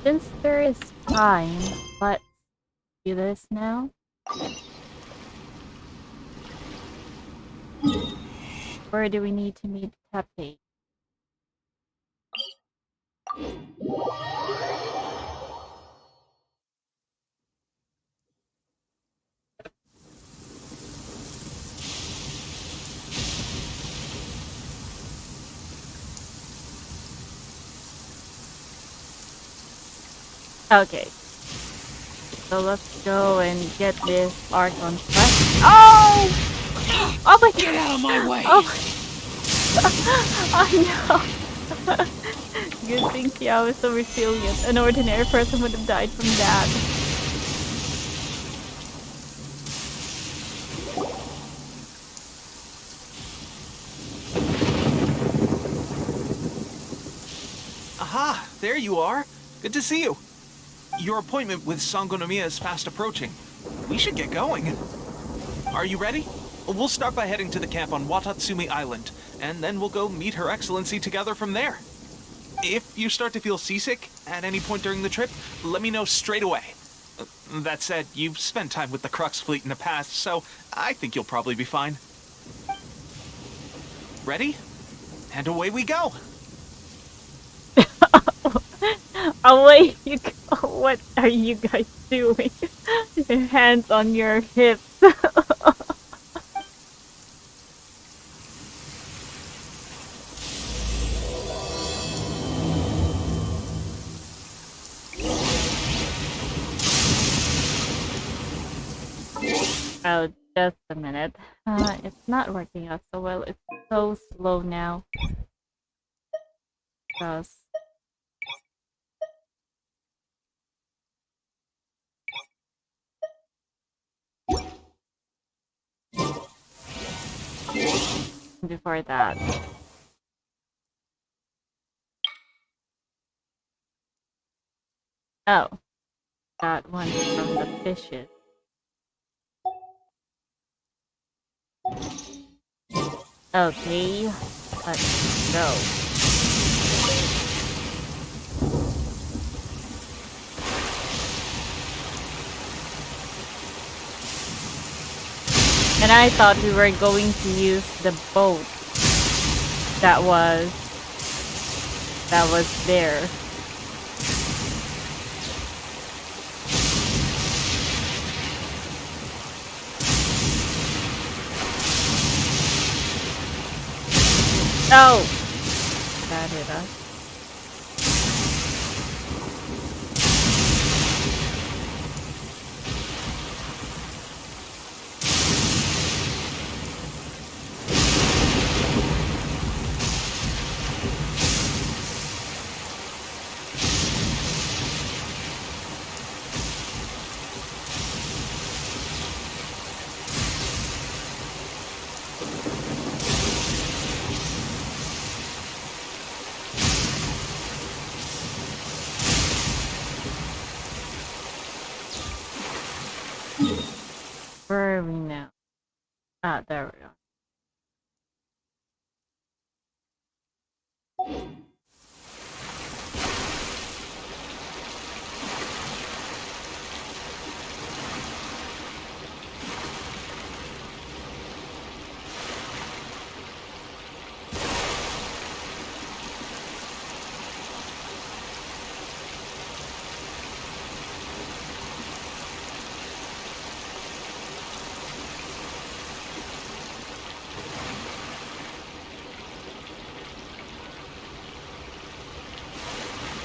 Since there is time, let's do this now. Where do we need to meet Teppei? Okay. So let's go and get this Archon quest. Oh! Oh my god! Get out of my way! Oh no! Good thing Xiao is so resilient. An ordinary person would have died from that. Aha! There you are! Good to see you! Your appointment with Sangonomiya is fast approaching. We should get going. Are you ready? We'll start by heading to the camp on Wadatsumi Island, and then we'll go meet Her Excellency together from there. If you start to feel seasick at any point during the trip, let me know straight away. That said, you've spent time with the Crux fleet in the past, so I think you'll probably be fine. Ready? And away we go! Away you go. What are you guys doing? Your hands on your hips. Oh, just a minute. It's not working out so well. It's so slow now. Because before that. Oh, that one from the fishes. Okay, let's go. And I thought we were going to use the boat that was there. Oh! That hit us. Where are we now? Ah, there we are.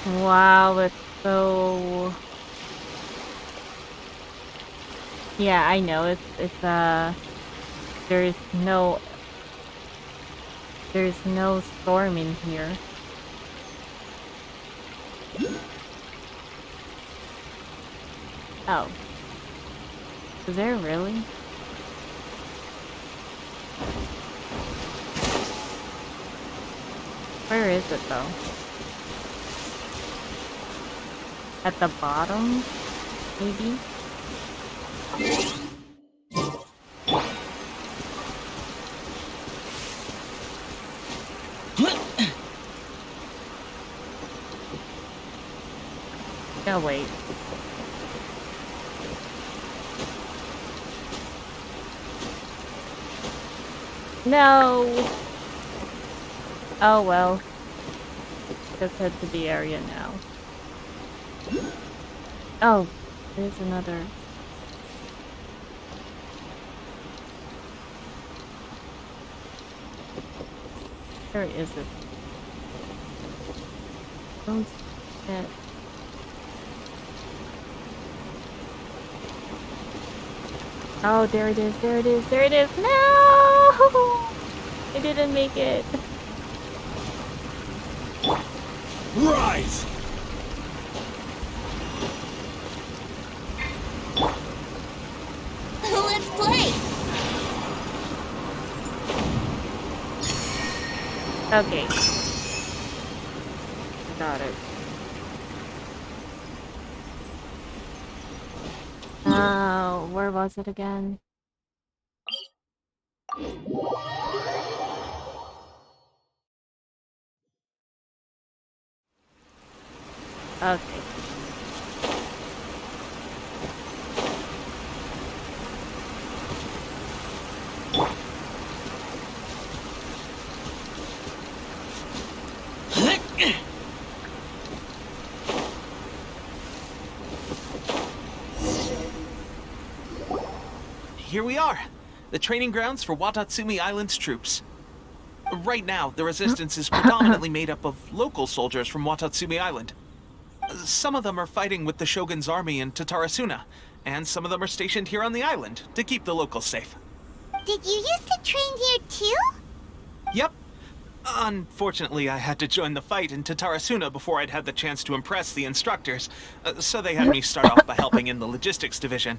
Wow, it's so... Yeah, I know, it's there's no storm in here. Oh. Is there really? Where is it though? At the bottom? Maybe? Oh, wait. No! Oh, well. Let's head to the area now. Oh, there's another. Where is it? Don't see it. Oh, there it is, there it is, there it is! No! I didn't make it. Rise! Let's play! Okay. Got it. Oh, where was it again? Okay. Here we are, the training grounds for Wadatsumi Island's troops. Right now, the resistance is predominantly made up of local soldiers from Wadatsumi Island. Some of them are fighting with the Shogun's army in Tatarasuna, and some of them are stationed here on the island to keep the locals safe. Did you used to train here too? Yep. Unfortunately, I had to join the fight in Tatarasuna before I'd had the chance to impress the instructors, so they had me start off by helping in the logistics division.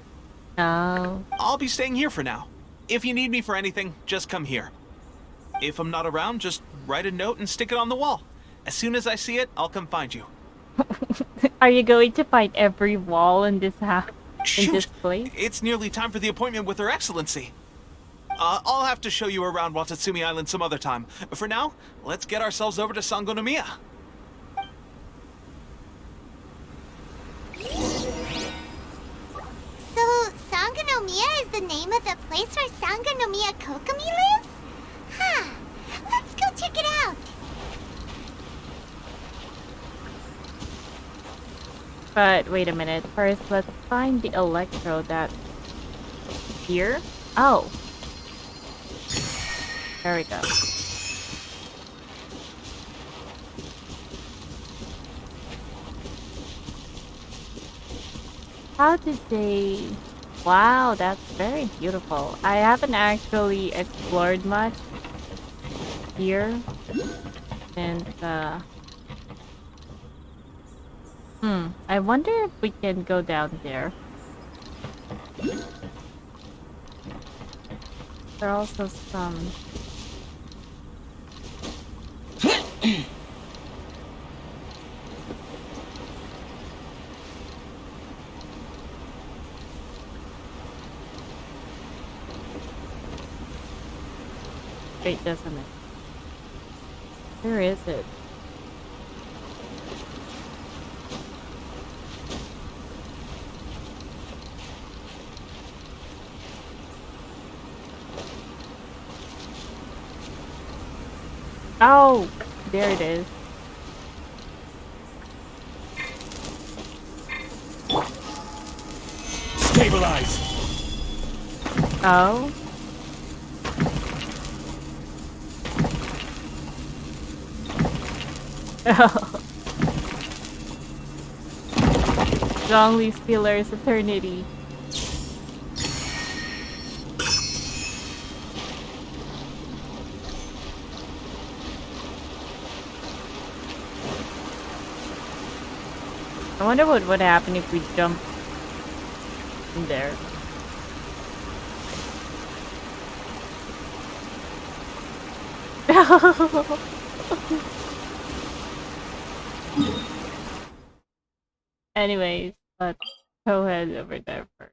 Oh. I'll be staying here for now. If you need me for anything, just come here. If I'm not around, just write a note and stick it on the wall. As soon as I see it, I'll come find you. Are you going to fight every wall in this house? Shoot! In this place? It's nearly time for the appointment with Her Excellency. I'll have to show you around Wadatsumi Island some other time. For now, let's get ourselves over to Sangonomiya. So, Sangonomiya is the name of the place where Sangonomiya Kokomi lives? Huh. Let's go check it out. But wait a minute. First, let's find the electrode that's here. Oh. There we go. How did they... Wow, that's very beautiful. I haven't actually explored much here. And, I wonder if we can go down there. There are also some... Wait, doesn't it? Where is it? Oh, there it is. Stabilize! Oh. Strongly Spiller's Eternity. I wonder what would happen if we jump in there. Anyways, let's go ahead over there first.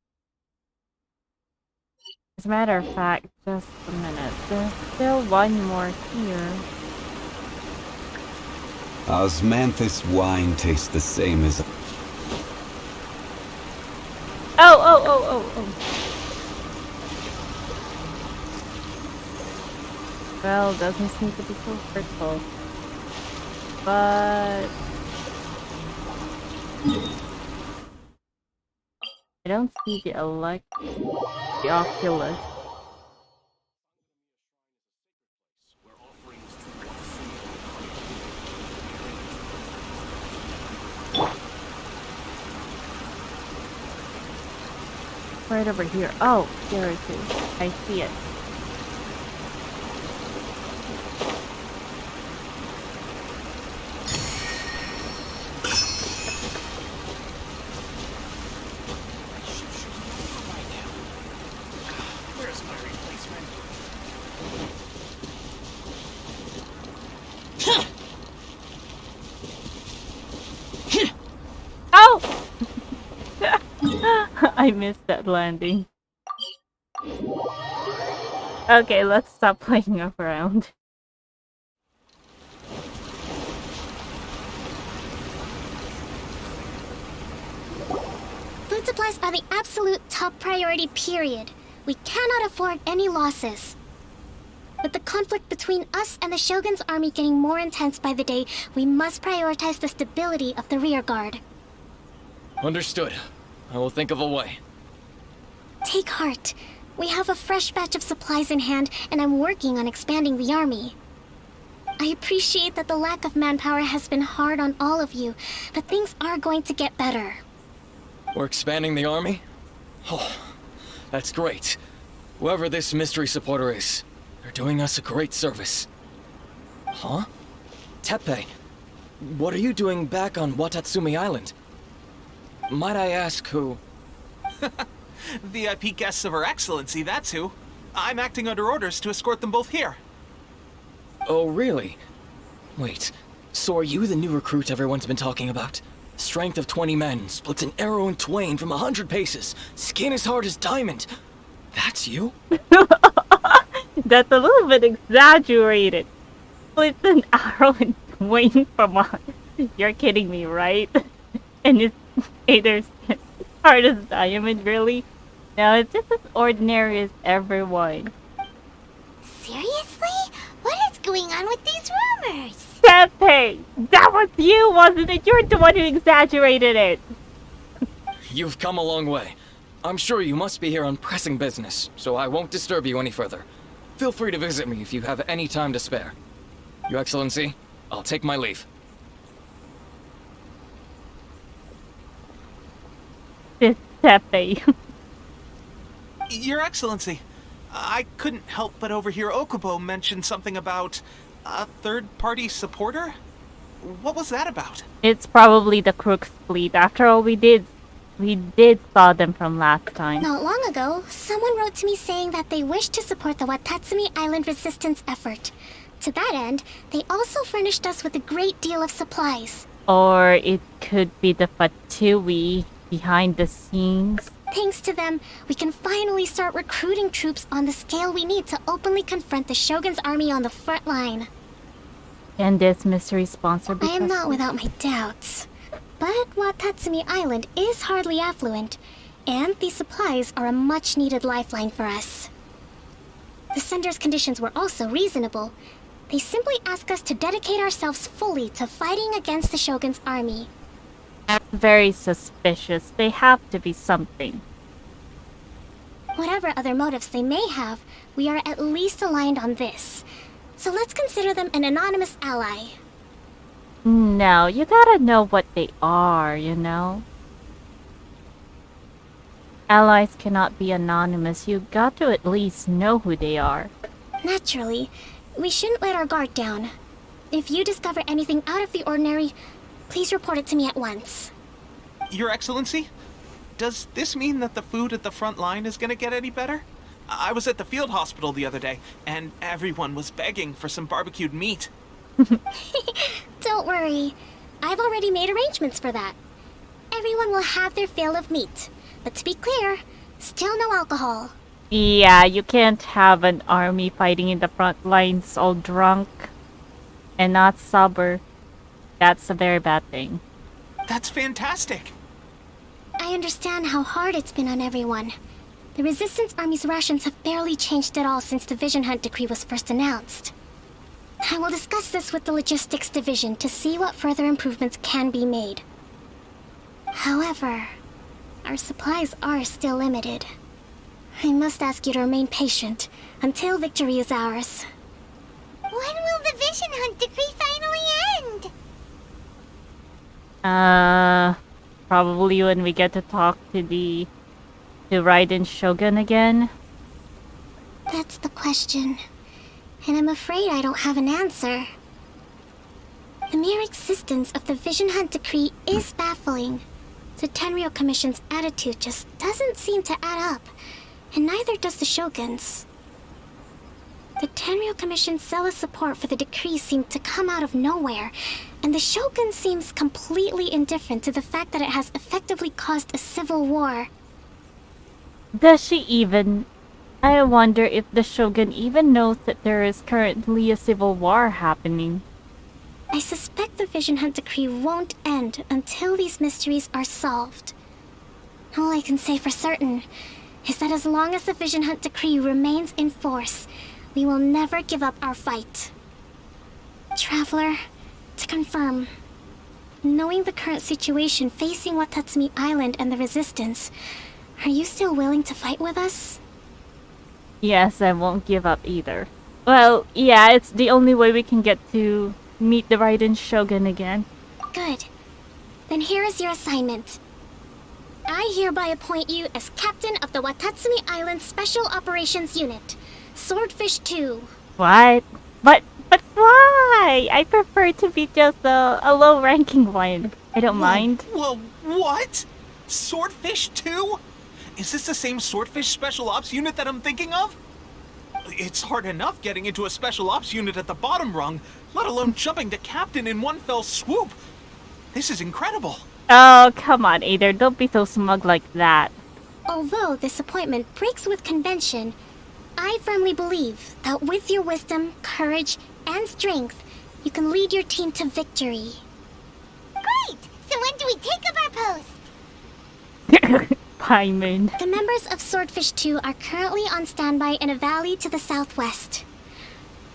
As a matter of fact, just a minute. There's still one more here. Osmanthus wine tastes the same as... Oh. Well, doesn't seem to be so hurtful. But I don't see the Oculus. Right over here. Oh, there it is. I see it. Where's my replacement? Oh! I missed that landing. Okay, let's stop playing around. Food supplies are the absolute top priority, period. We cannot afford any losses. With the conflict between us and the Shogun's army getting more intense by the day, we must prioritize the stability of the rear guard. Understood. I will think of a way. Take heart. We have a fresh batch of supplies in hand, and I'm working on expanding the army. I appreciate that the lack of manpower has been hard on all of you, but things are going to get better. We're expanding the army? Oh, that's great. Whoever this mystery supporter is, they're doing us a great service. Huh? Teppei, what are you doing back on Wadatsumi Island? Might I ask who? VIP guests of Her Excellency, that's who. I'm acting under orders to escort them both here. Oh, really? Wait, so are you the new recruit everyone's been talking about? Strength of 20 men, splits an arrow in twain from 100 paces, skin as hard as diamond. That's you? That's a little bit exaggerated. It's an arrow in twain from a... You're kidding me, right? And it's either hard as diamond, really? No, it's just as ordinary as everyone. Seriously? What is going on with these rumors? Teppei! That was you, wasn't it? You're the one who exaggerated it! You've come a long way. I'm sure you must be here on pressing business, so I won't disturb you any further. Feel free to visit me if you have any time to spare. Your Excellency, I'll take my leave. This Teppei. Your Excellency, I couldn't help but overhear Okubo mention something about a third-party supporter? What was that about? It's probably the Crook's fleet. After all, we did saw them from last time. Not long ago, someone wrote to me saying that they wish to support the Wadatsumi Island resistance effort. To that end, they also furnished us with a great deal of supplies. Or it could be the Fatui behind the scenes. Thanks to them, we can finally start recruiting troops on the scale we need to openly confront the Shogun's army on the front line. And this mystery sponsor I am not without my doubts. But Wadatsumi Island is hardly affluent, and these supplies are a much-needed lifeline for us. The sender's conditions were also reasonable. They simply ask us to dedicate ourselves fully to fighting against the Shogun's army. That's very suspicious. They have to be something. Whatever other motives they may have, we are at least aligned on this. So let's consider them an anonymous ally. No, you gotta know what they are, you know? Allies cannot be anonymous. You got to at least know who they are. Naturally, we shouldn't let our guard down. If you discover anything out of the ordinary, please report it to me at once. Your Excellency, does this mean that the food at the front line is gonna get any better? I was at the field hospital the other day, and everyone was begging for some barbecued meat. Don't worry. I've already made arrangements for that. Everyone will have their fill of meat. But to be clear, still no alcohol. Yeah, you can't have an army fighting in the front lines all drunk and not sober. That's a very bad thing. That's fantastic. I understand how hard it's been on everyone. The Resistance Army's rations have barely changed at all since the Vision Hunt decree was first announced. I will discuss this with the Logistics Division to see what further improvements can be made. However, our supplies are still limited. I must ask you to remain patient until victory is ours. When will the Vision Hunt decree finally end? Probably when we get to talk to Raiden Shogun again. That's the question. And I'm afraid I don't have an answer. The mere existence of the Vision Hunt decree is baffling. The Tenryou Commission's attitude just doesn't seem to add up, and neither does the Shogun's. The Tenryou Commission's zealous support for the decree seemed to come out of nowhere, and the Shogun seems completely indifferent to the fact that it has effectively caused a civil war. Does she even? I wonder if the Shogun even knows that there is currently a civil war happening. I suspect the Vision Hunt decree won't end until these mysteries are solved. All I can say for certain is that as long as the Vision Hunt decree remains in force, we will never give up our fight. Traveler, to confirm, knowing the current situation facing Wadatsumi Island and the Resistance, are you still willing to fight with us? Yes, I won't give up either. Well, yeah, it's the only way we can get to meet the Raiden Shogun again. Good. Then here is your assignment. I hereby appoint you as captain of the Wadatsumi Island Special Operations Unit, Swordfish 2. What? But why? I prefer to be just a low-ranking one. I don't mind. Well, what? Swordfish 2? Is this the same Swordfish Special Ops unit that I'm thinking of? It's hard enough getting into a Special Ops unit at the bottom rung, let alone jumping to captain in one fell swoop. This is incredible. Oh, come on, Aether. Don't be so smug like that. Although this appointment breaks with convention, I firmly believe that with your wisdom, courage, and strength, you can lead your team to victory. Great! So when do we take up our post? Paimon. The members of Swordfish 2 are currently on standby in a valley to the southwest.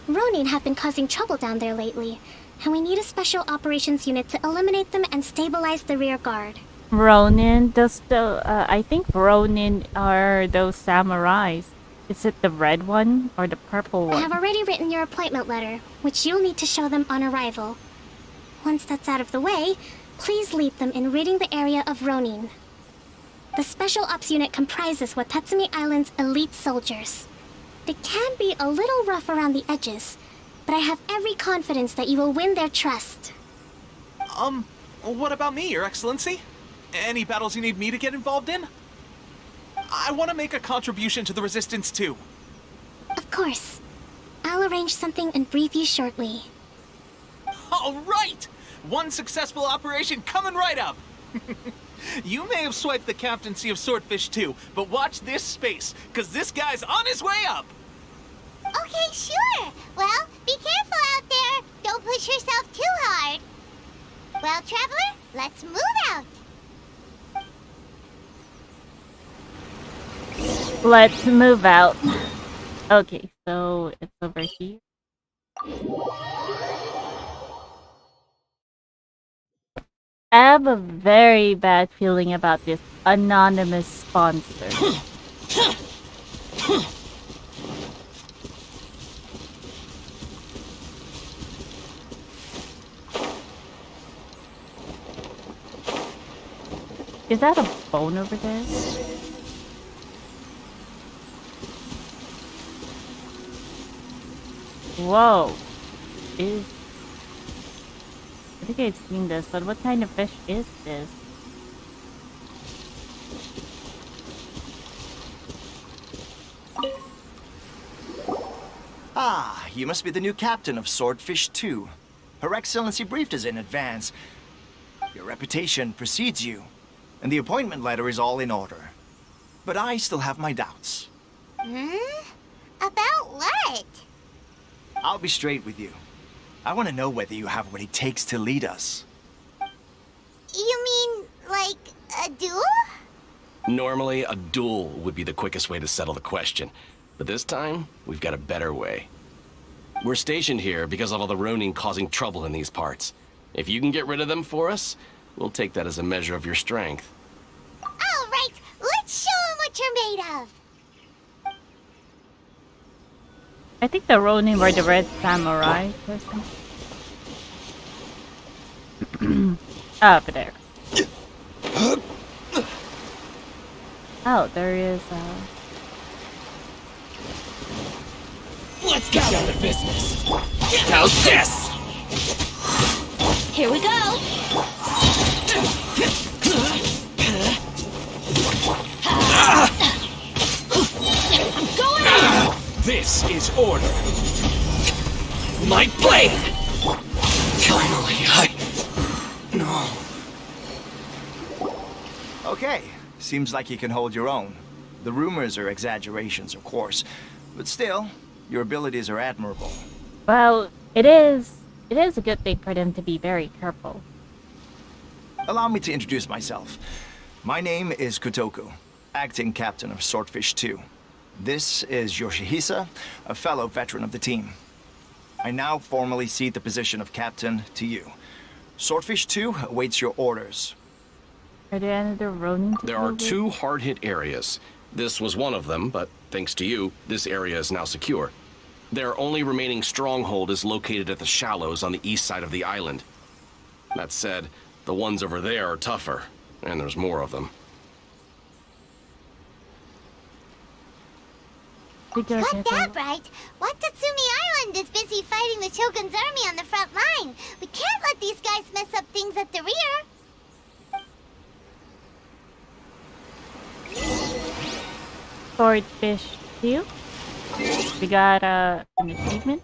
Ronin have been causing trouble down there lately, and we need a special operations unit to eliminate them and stabilize the rear guard. Ronin, I think Ronin are those samurais. Is it the red one or the purple I one? have already written your appointment letter, which you'll need to show them on arrival. Once that's out of the way, please lead them in ridding the area of Ronin. The Special Ops unit comprises Wadatsumi Island's elite soldiers. They can be a little rough around the edges, but I have every confidence that you will win their trust. What about me, Your Excellency? Any battles you need me to get involved in? I want to make a contribution to the Resistance too. Of course. I'll arrange something and brief you shortly. All right! One successful operation coming right up! You may have swiped the captaincy of Swordfish 2, but watch this space, because this guy's on his way up! Okay, sure. Well, be careful out there. Don't push yourself too hard. Well, Traveler, let's move out. Let's move out. Okay, so it's over here. I have a very bad feeling about this anonymous sponsor. Is that a bone over there? Whoa. I think I've seen this, but what kind of fish is this? Ah, you must be the new captain of Swordfish 2. Her Excellency briefed us in advance. Your reputation precedes you, and the appointment letter is all in order. But I still have my doubts. About what? I'll be straight with you. I want to know whether you have what it takes to lead us. You mean, like, a duel? Normally, a duel would be the quickest way to settle the question, but this time, we've got a better way. We're stationed here because of all the Ronin causing trouble in these parts. If you can get rid of them for us, we'll take that as a measure of your strength. All right, let's show them what you're made of. I think the Ronin were the Red Samurai or something. Over there. Oh, there is Let's get down to business. How's this? Here we go. This is order. My blade! Finally, No. Okay, seems like you can hold your own. The rumors are exaggerations, of course, but still, your abilities are admirable. well, it is a good thing for them to be very careful. Allow me to introduce myself. My name is Kotoku, acting captain of Swordfish 2. This is Yoshihisa, a fellow veteran of the team. I now formally cede the position of captain to you. Swordfish 2 awaits your orders. Are there any other Ronin to There deal are with? 2 hard-hit areas. This was one of them, but thanks to you, this area is now secure. Their only remaining stronghold is located at the shallows on the east side of the island. That said, the ones over there are tougher, and there's more of them. Did you Got get that right. Wadatsumi Island is busy fighting the Shogun's army on the front line. We can't let these guys mess up things at the rear. Swordfish 2? We got an achievement?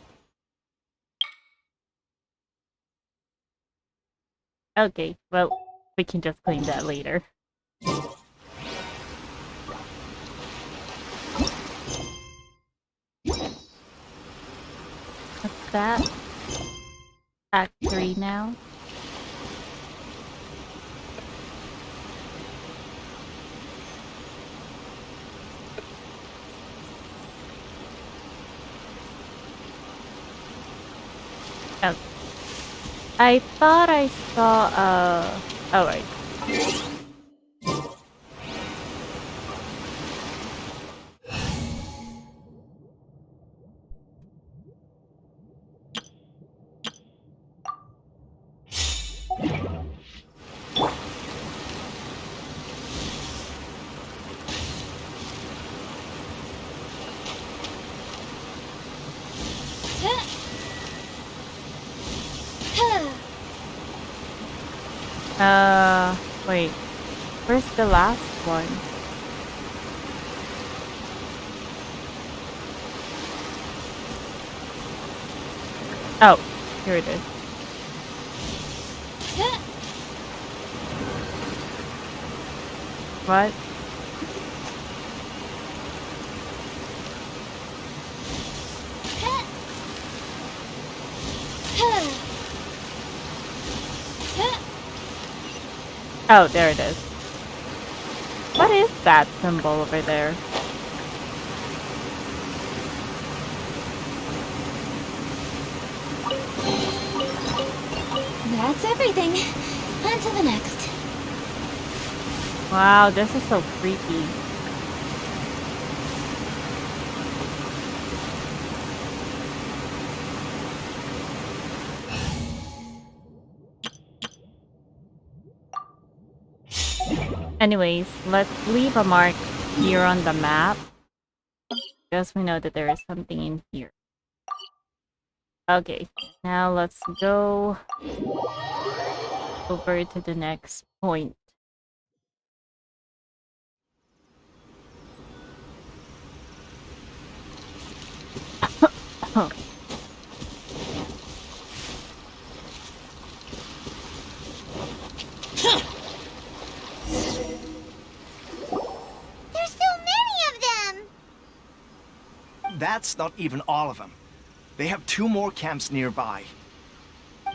Okay, well, we can just claim that later. What's that? Act 3 now. Oh. I thought I saw oh right. Wait. Where's the last one? Oh, here it is. What? Oh, there it is. What is that symbol over there? That's everything. On to the next. Wow, this is so creepy. Anyways, let's leave a mark here on the map. Because we know that there is something in here. Okay, now let's go over to the next point. There's so many of them! That's not even all of them. They have 2 more camps nearby.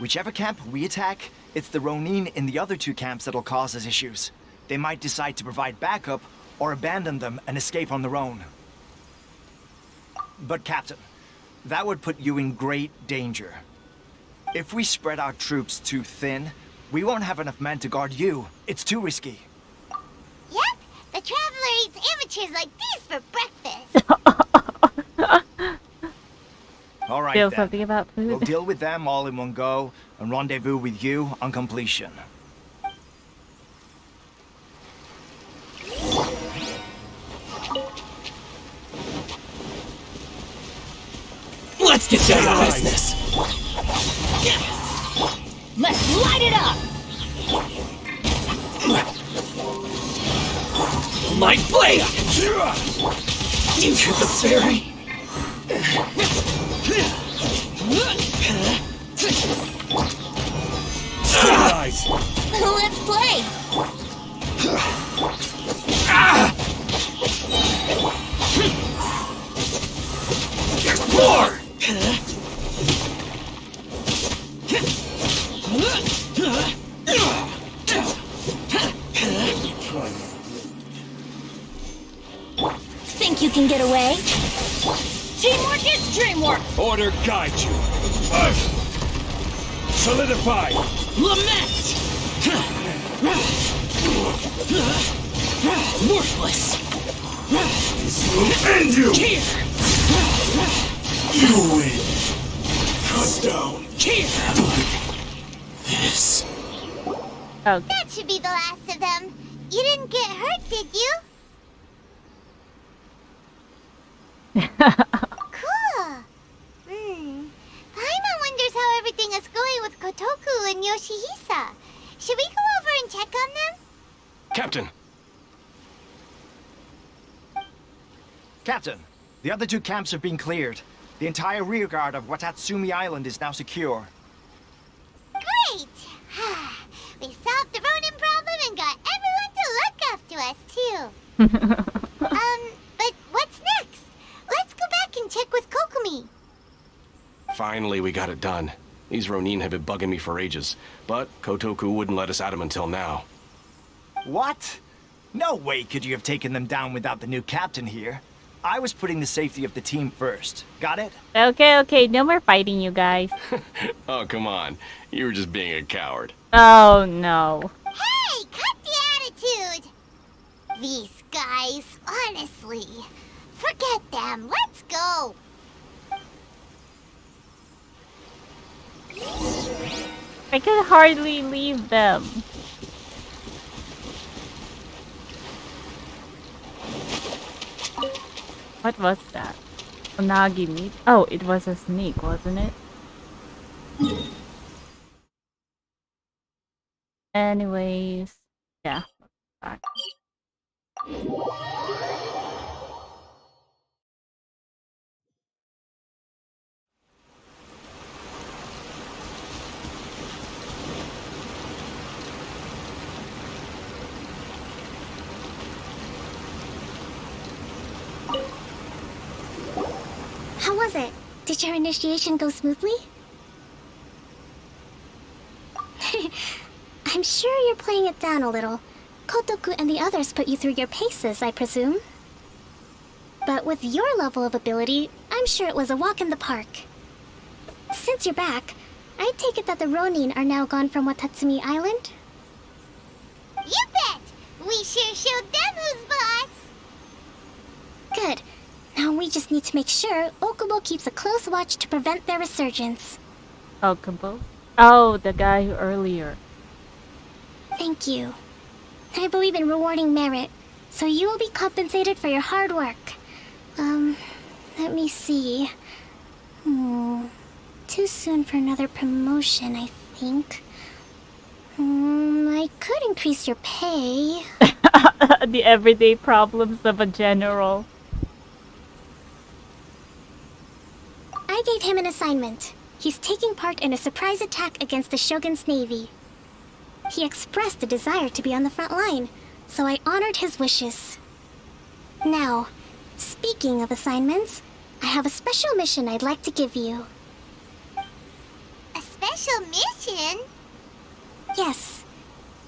Whichever camp we attack, it's the Ronin in the other 2 camps that'll cause us issues. They might decide to provide backup, or abandon them and escape on their own. But Captain, that would put you in great danger. If we spread our troops too thin, we won't have enough men to guard you. It's too risky. Yep, the Traveler eats amateurs like these for breakfast. All right, Feel then. something about food. We'll deal with them all in one go and rendezvous with you on completion. Let's get down to business. Let's light it up! Light blade! You adversary! Eyes! Let's play! There's more! Think you can get away? Teamwork is dreamwork! Order guide you. Solidify! Lament! Worthless! This will end you! Here! You win! Cut down! Here! This. Oh, That should be the last of them. You didn't get hurt, did you? Cool. Paimon wonders how everything is going with Kotoku and Yoshihisa. Should we go over and check on them? Captain! Captain, the other two camps have been cleared. The entire rearguard of Wadatsumi Island is now secure. Great! We solved the Ronin problem and got everyone to look after us, too. But what's next? Let's go back and check with Kokumi. Finally, we got it done. These Ronin have been bugging me for ages, but Kotoku wouldn't let us at him until now. What? No way could you have taken them down without the new captain here. I was putting the safety of the team first. Got it? okay. No more fighting, you guys. Oh, come on. You were just being a coward. Oh, no. Hey, cut the attitude! These guys, honestly. Forget them. Let's go. I can hardly leave them. What was that? Unagi meat? Oh, it was a snake, wasn't it? Anyways, yeah. Back. How was it? Did your initiation go smoothly? I'm sure you're playing it down a little. Kotoku and the others put you through your paces, I presume. But with your level of ability, I'm sure it was a walk in the park. Since you're back, I take it that the Ronin are now gone from Wadatsumi Island? You bet! We sure showed them who's boss! Good. Now we just need to make sure Okubo keeps a close watch to prevent their resurgence. Okubo? Oh, the guy who earlier. Thank you. I believe in rewarding merit, so you will be compensated for your hard work. Let me see. Too soon for another promotion, I think. I could increase your pay. The everyday problems of a general. I gave him an assignment. He's taking part in a surprise attack against the Shogun's navy. He expressed a desire to be on the front line, so I honored his wishes. Now, speaking of assignments, I have a special mission I'd like to give you. A special mission? Yes.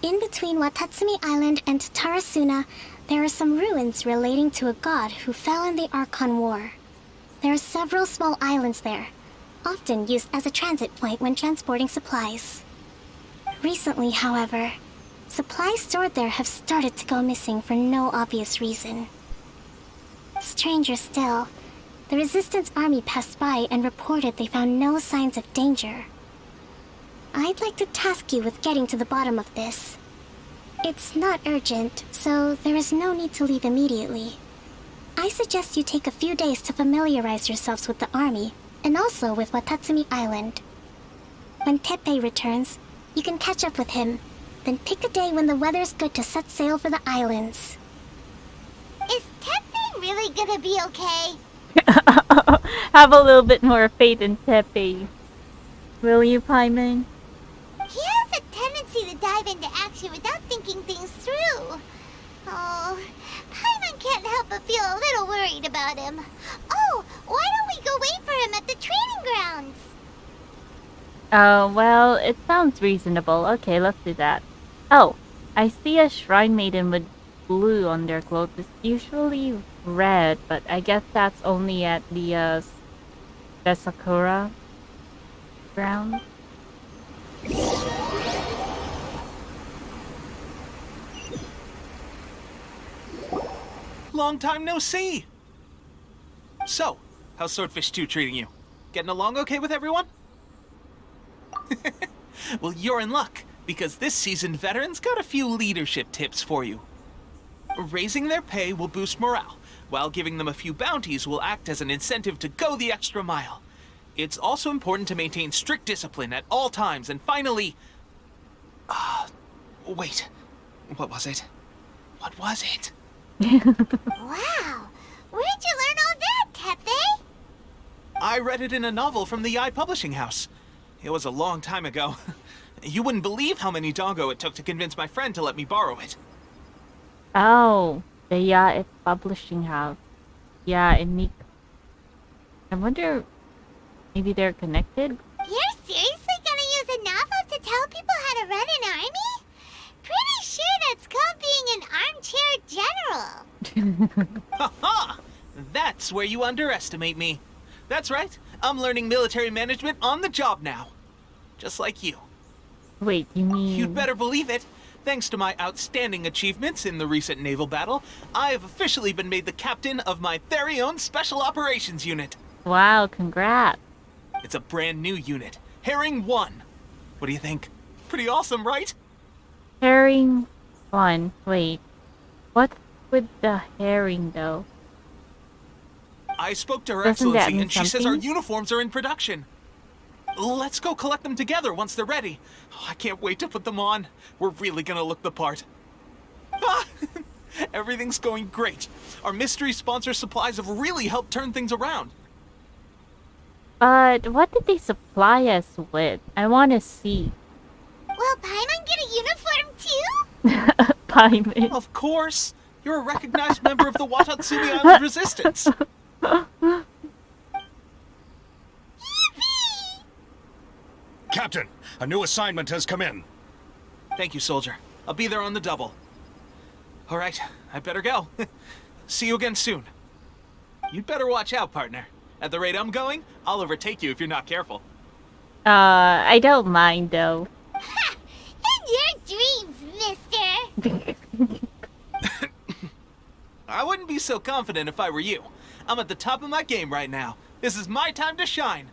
In between Wadatsumi Island and Tarasuna, There are some ruins relating to a god who fell in the Archon War. There are several small islands there, often used as a transit point when transporting supplies. Recently, however, supplies stored there have started to go missing for no obvious reason. Stranger still, the Resistance army passed by and reported they found no signs of danger. I'd like to task you with getting to the bottom of this. It's not urgent, so there is no need to leave immediately. I suggest you take a few days to familiarize yourselves with the army, and also with Wadatsumi Island. When Teppei returns, you can catch up with him, then pick a day when the weather's good to set sail for the islands. Is Teppei really gonna be okay? Have a little bit more faith in Teppei. Will you, Paimon? He has a tendency to dive into action without thinking things through. Oh, Paimon can't help but feel a little worried about him. Oh, why don't we go wait for him at the training grounds? Oh, well, it sounds reasonable. Okay, let's do that. Oh, I see a shrine maiden with blue on their clothes. It's usually red, but I guess that's only at the Sakura ground. Long time no see! So, how's Swordfish 2 treating you? Getting along okay with everyone? Well, you're in luck, because this seasoned veteran's got a few leadership tips for you. Raising their pay will boost morale, while giving them a few bounties will act as an incentive to go the extra mile. It's also important to maintain strict discipline at all times, and finally... wait. What was it? What was it? Wow, where'd you learn all that, Teppei? I read it in a novel from the Yae Publishing House. It was a long time ago. You wouldn't believe how many doggo it took to convince my friend to let me borrow it. Oh, the Yae Publishing House. Yeah, in Nick. I wonder, maybe they're connected? You're seriously gonna use a novel to tell people how to run an army? Pretty sure that's called being an armchair general. Ha-ha! That's where you underestimate me. That's right. I'm learning military management on the job now. Just like you. Wait, you mean... You'd better believe it. Thanks to my outstanding achievements in the recent naval battle, I have officially been made the captain of my very own Special Operations Unit. Wow, congrats. It's a brand new unit, Herring 1. What do you think? Pretty awesome, right? Herring 1. Wait. What's with the herring, though? I spoke to Her Doesn't that Excellency, mean and she says our something? uniforms are in production. Let's go collect them together once they're ready. I can't wait to put them on. We're really gonna look the part. Ah, everything's going great. Our mystery sponsor supplies have really helped turn things around. But what did they supply us with? I want to see. Will Paimon get a uniform too? Paimon. Of course. You're a recognized member of the Wadatsumi Island Resistance. Captain, a new assignment has come in. Thank you, soldier. I'll be there on the double. All right, I better go. See you again soon. You'd better watch out, partner. At the rate I'm going, I'll overtake you if you're not careful. I don't mind, though. Ha! In your dreams, mister! I wouldn't be so confident if I were you. I'm at the top of my game right now. This is my time to shine.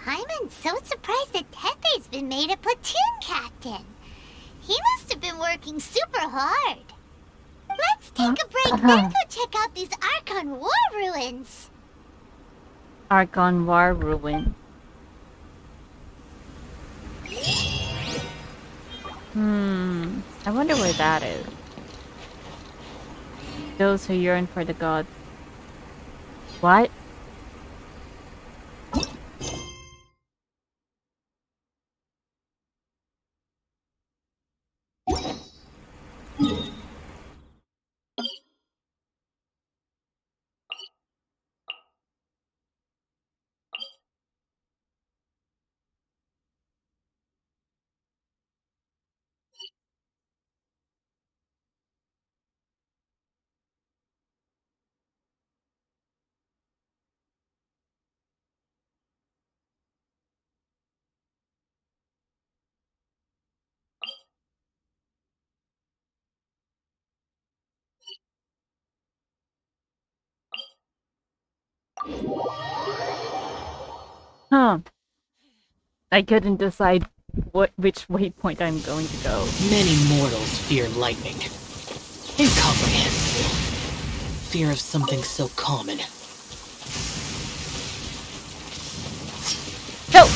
Paimon's so surprised that Teppei's been made a platoon captain. He must have been working super hard. Let's take a break, then go check out these Archon War Ruins. Archon War Ruins. I wonder where that is. Those who yearn for the gods. What? Huh. I couldn't decide which waypoint I'm going to go. Many mortals fear lightning. Incomprehensible. Fear of something so common. No!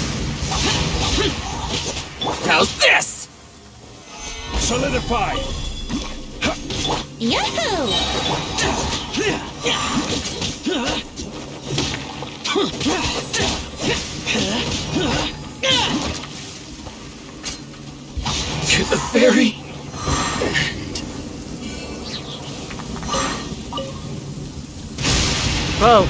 How's this? Solidify! Yahoo! To the very Whoa.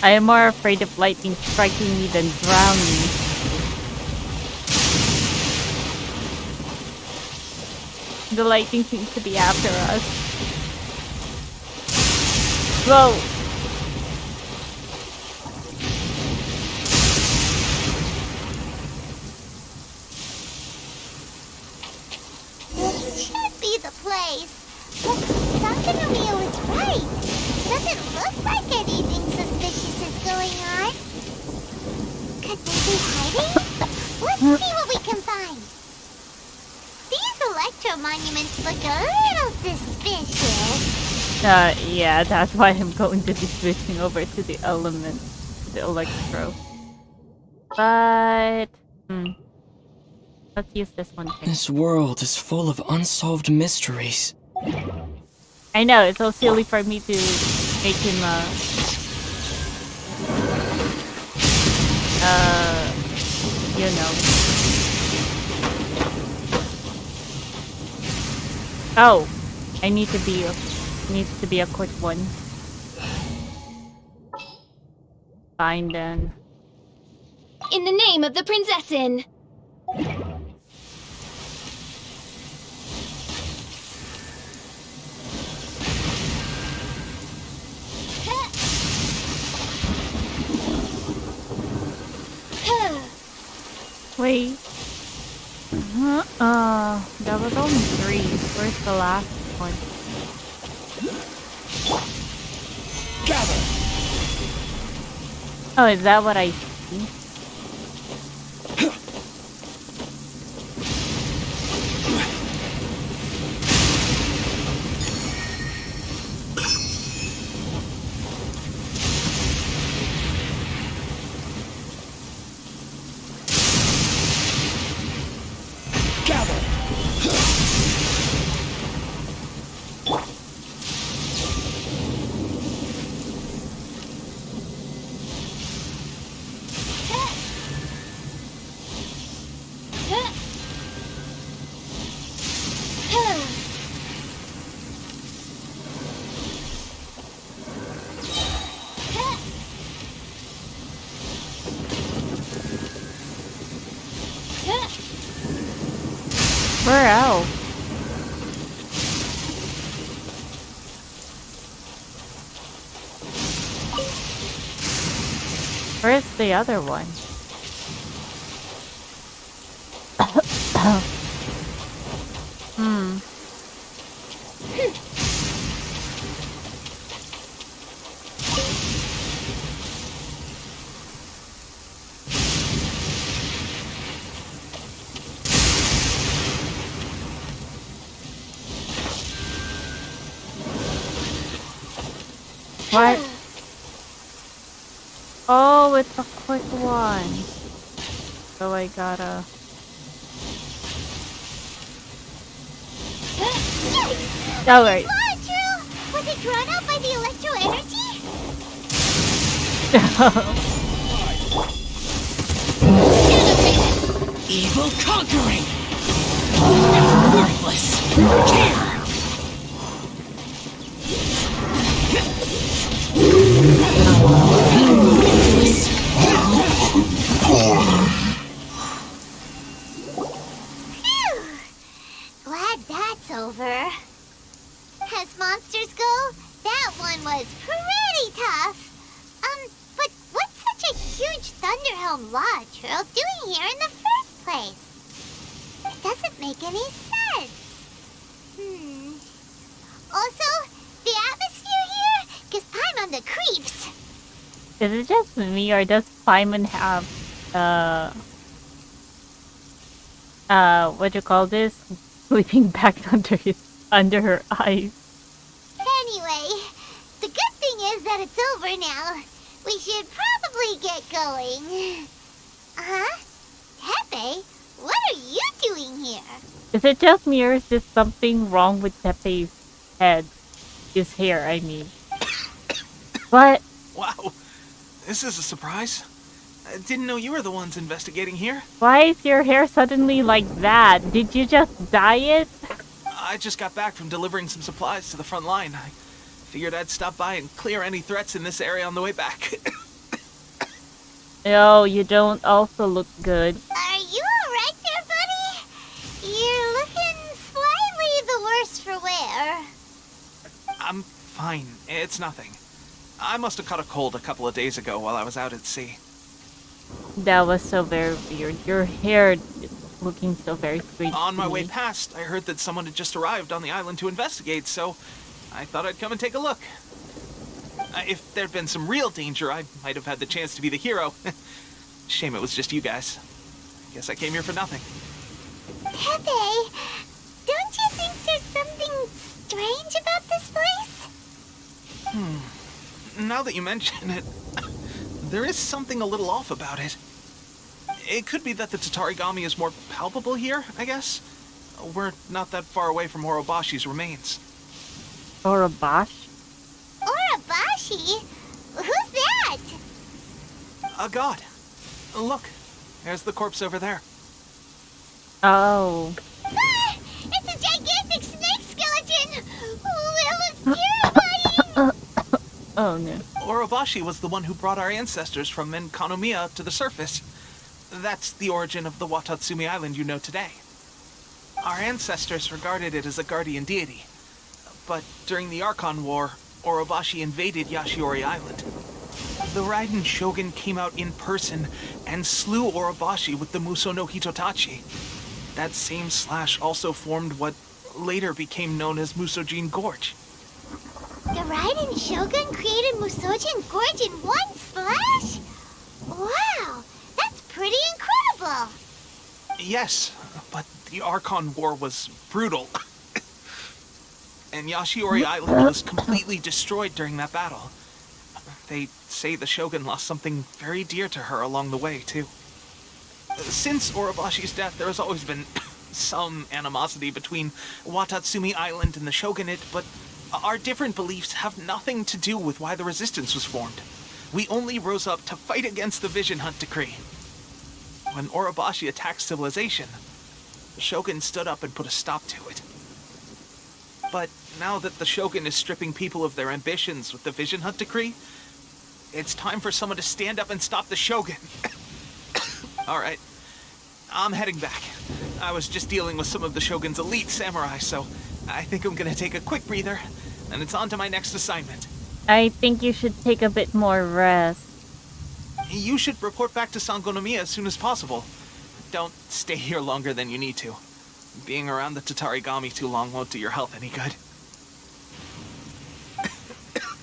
I am more afraid of lightning striking me than drowning. The lightning seems to be after us. Whoa! This should be the place. But Sangonomiya was right. Doesn't look like anything suspicious is going on. Could they be hiding? Let's see what we can find. These electro monuments look a little suspicious. Yeah, that's why I'm going to be switching over to the element, the electro. But, let's use this one too. This world is full of unsolved mysteries. I know, it's so silly for me to make him, you know. Oh, I need to be, needs to be a quick one. Fine then. In the name of the Prinzessin! Wait. That was only 3. Where's the last one? Gather! Oh, is that what I see? Where else? Where's the other one? What? Oh, it's a quick one. So I gotta... Oh, wait. Was it drawn out by the electro energy? Evil conquering! Regardless. Phew! Glad that's over. As monsters go, that one was pretty tough. But what's such a huge Thunderhelm Lodge Earl doing here in the first place? It doesn't make any sense. Also, the atmosphere here gives Paimon the creeps. Is it just me, or does Paimon have, what you call this? Sleeping bag under her eyes. Anyway, the good thing is that it's over now. We should probably get going. Teppei, what are you doing here? Is it just me, or is there something wrong with Teppei's head? His hair, I mean. What? Wow, this is a surprise. I didn't know you were the ones investigating here. Why is your hair suddenly like that? Did you just dye it? I just got back from delivering some supplies to the front line. I figured I'd stop by and clear any threats in this area on the way back. Oh, you don't also look good. Are you alright there, buddy? You're looking slightly the worse for wear. I'm fine. It's nothing. I must have caught a cold a couple of days ago while I was out at sea. That was so very weird. Your hair is looking so very strange. On my to way me. past, I heard that someone had just arrived on the island to investigate, so I thought I'd come and take a look. If there'd been some real danger, I might have had the chance to be the hero. Shame it was just you guys. Guess I came here for nothing. Teppei, don't you think there's something strange about this place? Now that you mention it, there is something a little off about it. It could be that the Tatarigami is more palpable here, I guess. We're not that far away from Orobashi's remains. Orobashi? Orobashi? Who's that? A god. Look, there's the corpse over there. Oh. Ah, it's a gigantic snake skeleton! Oh, it looks terrifying! Oh no. Orobashi was the one who brought our ancestors from Enkanomiya to the surface. That's the origin of the Wadatsumi island you know today. Our ancestors regarded it as a guardian deity. But during the Archon War, Orobashi invaded Yashiori Island. The Raiden Shogun came out in person and slew Orobashi with the Muso no Hitotachi. That same slash also formed what later became known as Musojin Gorge. The Raiden Shogun created Musojin Gorge in one slash? Wow, that's pretty incredible! Yes, but the Archon War was brutal. And Yashiori Island was completely destroyed during that battle. They say the Shogun lost something very dear to her along the way, too. Since Orobashi's death, there has always been some animosity between Wadatsumi Island and the Shogunate, but our different beliefs have nothing to do with why the resistance was formed. We only rose up to fight against the Vision Hunt Decree. When Orobashi attacked civilization, the Shogun stood up and put a stop to it. But now that the Shogun is stripping people of their ambitions with the Vision Hunt Decree, it's time for someone to stand up and stop the Shogun. Alright, I'm heading back. I was just dealing with some of the Shogun's elite samurai, so I think I'm gonna take a quick breather, and it's on to my next assignment. I think you should take a bit more rest. You should report back to Sangonomiya as soon as possible. Don't stay here longer than you need to. Being around the Tatarigami too long won't do your health any good.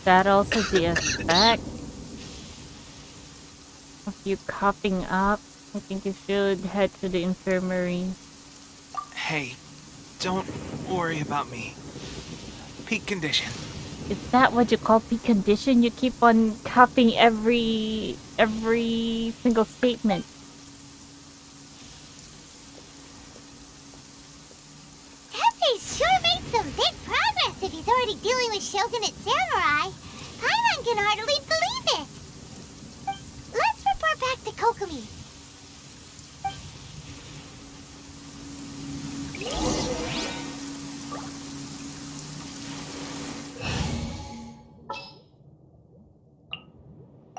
That also the effect of you coughing up. I think you should head to the infirmary. Hey, don't worry about me. Peak condition. Is that what you call peak condition? You keep on coughing every single statement. Teppei's sure made some big progress if he's already dealing with Shogunate samurai. Paimon can hardly believe it. Let's report back to Kokomi.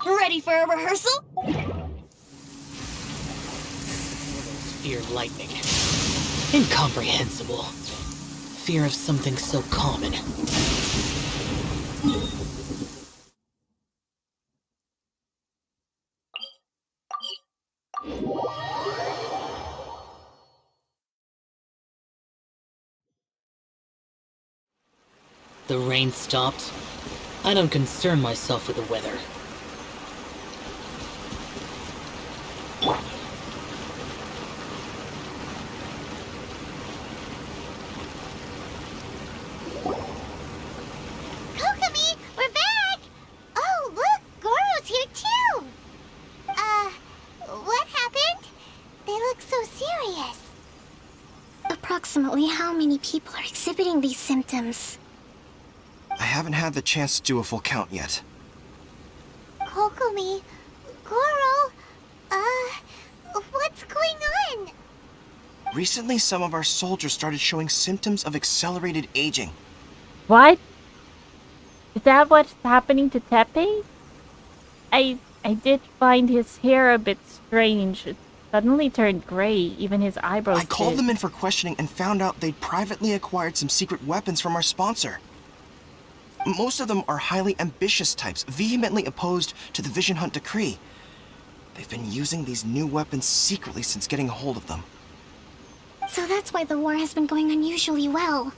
Ready for a rehearsal? Fear lightning. Incomprehensible. Fear of something so common. The rain stopped. I don't concern myself with the weather. Kokomi, we're back! Oh, look, Goro's here too! What happened? They look so serious. Approximately how many people are exhibiting these symptoms? I haven't had the chance to do a full count yet. Kokomi, Goro, what's going on? Recently, some of our soldiers started showing symptoms of accelerated aging. What? Is that what's happening to Teppei? I did find his hair a bit strange. It suddenly turned gray, even his eyebrows I called did. them in for questioning and found out they'd privately acquired some secret weapons from our sponsor. Most of them are highly ambitious types, vehemently opposed to the Vision Hunt decree. They've been using these new weapons secretly since getting a hold of them. So that's why the war has been going unusually well.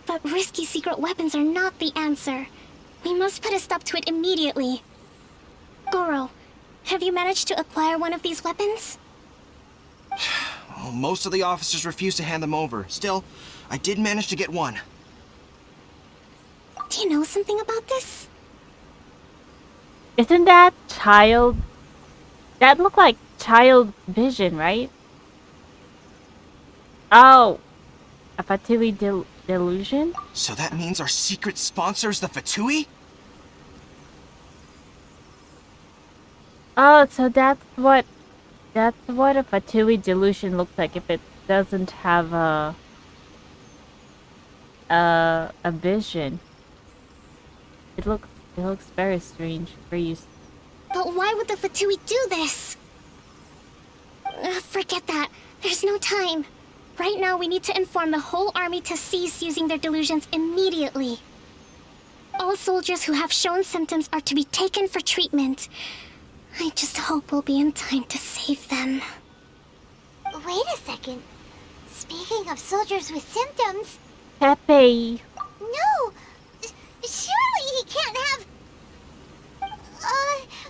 But risky secret weapons are not the answer. We must put a stop to it immediately. Goro, have you managed to acquire one of these weapons? Well, most of the officers refused to hand them over. Still, I did manage to get one. Do you know something about this? Isn't that child? That looked like child vision, right? Oh, a Fatui delusion? So that means our secret sponsor is the Fatui? Oh, so that's what a Fatui delusion looks like if it doesn't have a vision. It looks very strange, very But why would the Fatui do this? Forget that. There's no time. Right now, we need to inform the whole army to cease using their delusions immediately. All soldiers who have shown symptoms are to be taken for treatment. I just hope we'll be in time to save them. Wait a second. Speaking of soldiers with symptoms... Teppei. No! Surely he can't have...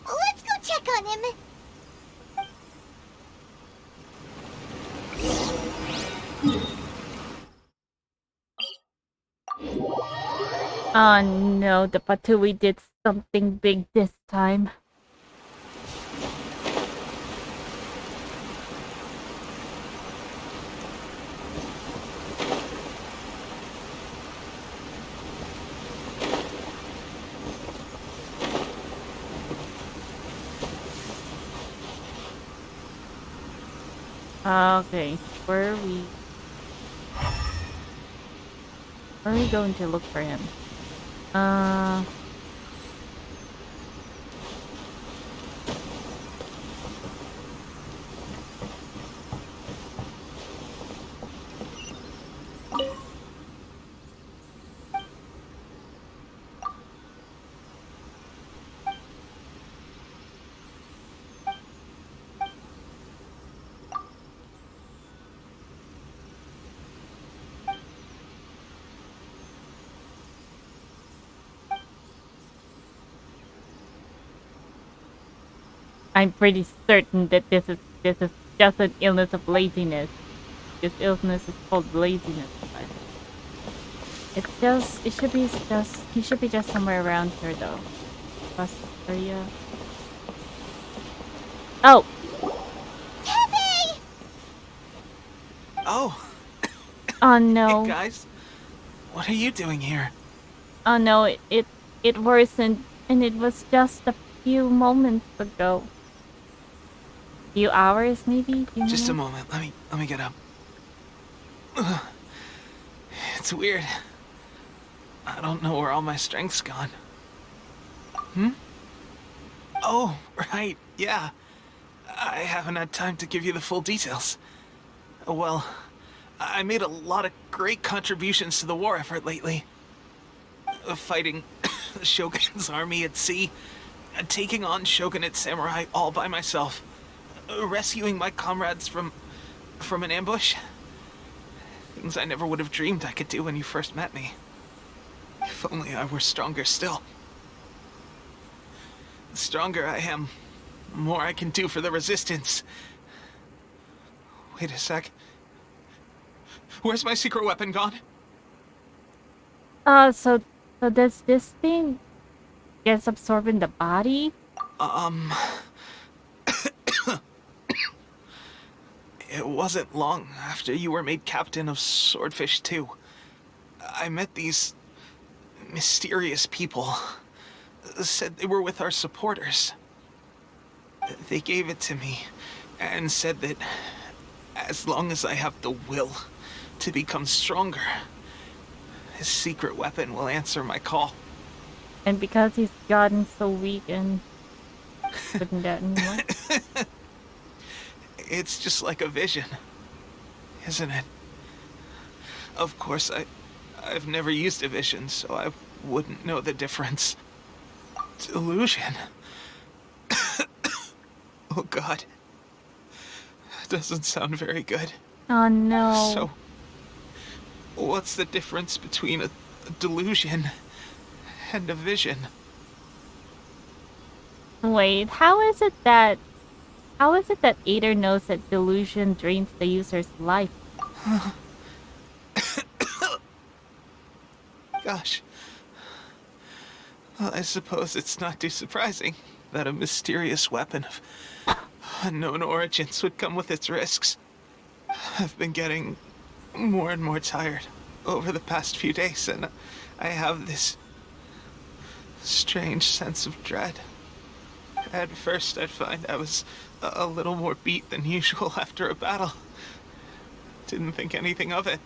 let's go check on him. Oh no, the Fatui did something big this time. Okay, where are we going to look for him? I'm pretty certain that this is just an illness of laziness. This illness is called laziness. But he should be just somewhere around here though. Bus area. Oh! Teppei! Oh, Oh no. hey guys. What are you doing here? Oh no, it worsened and it was just a few moments ago. Few hours maybe? Just a moment. Let me get up. Ugh. It's weird. I don't know where all my strength's gone. Oh, right, yeah. I haven't had time to give you the full details. Well, I made a lot of great contributions to the war effort lately. Fighting the Shogun's army at sea, taking on Shogunate samurai all by myself, rescuing my comrades from an ambush. Things I never would have dreamed I could do when you first met me. If only I were stronger still. The stronger I am, the more I can do for the Resistance. Wait a sec. Where's my secret weapon gone? So does this thing gets absorbed in the body? It wasn't long after you were made captain of Swordfish 2. I met these mysterious people. Said they were with our supporters. They gave it to me and said that as long as I have the will to become stronger, his secret weapon will answer my call. And because he's gotten so weak and couldn't that anymore? It's just like a vision, isn't it? Of course, I've never used a vision, so I wouldn't know the difference. Delusion. Oh God. That doesn't sound very good. Oh no. So, what's the difference between a delusion and a vision? Wait, how is it that Ader knows that delusion drains the user's life? Gosh. Well, I suppose it's not too surprising that a mysterious weapon of unknown origins would come with its risks. I've been getting more and more tired over the past few days, and I have this strange sense of dread. At first, I'd find I was a little more beat than usual after a battle. Didn't think anything of it.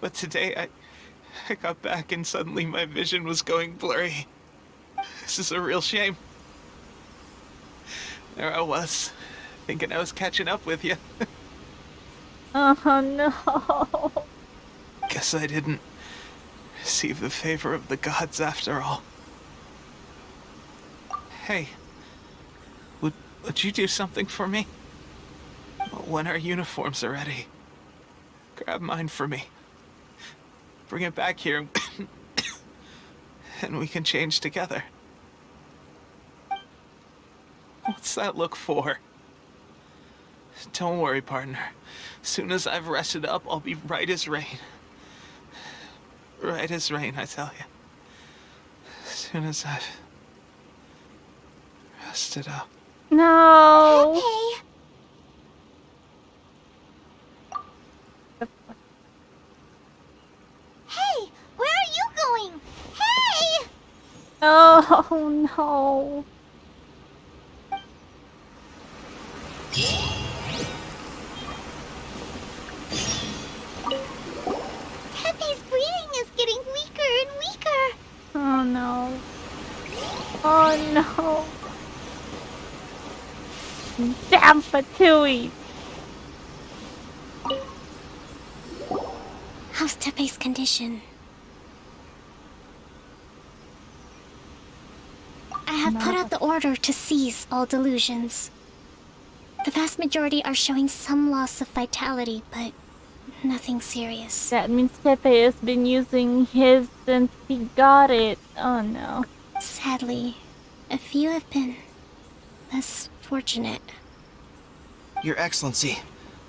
But today, I got back and suddenly my vision was going blurry. This is a real shame. There I was, thinking I was catching up with you. Oh no. Guess I didn't receive the favor of the gods after all. Hey, would you do something for me? When our uniforms are ready, grab mine for me. Bring it back here, and we can change together. What's that look for? Don't worry, partner. Soon as I've rested up, I'll be right as rain. Right as rain, I tell you. Soon as I've rested up. No. Teppei! Hey, where are you going? Hey! Oh no. Teppei's breathing is getting weaker and weaker. Oh no. Oh no. Damn Fatui. How's Teppei's condition? I have put out the order to seize all delusions. The vast majority are showing some loss of vitality, but nothing serious. That means Teppei has been using his since he got it. Oh no. Sadly, a few have been less fortunate. Your Excellency,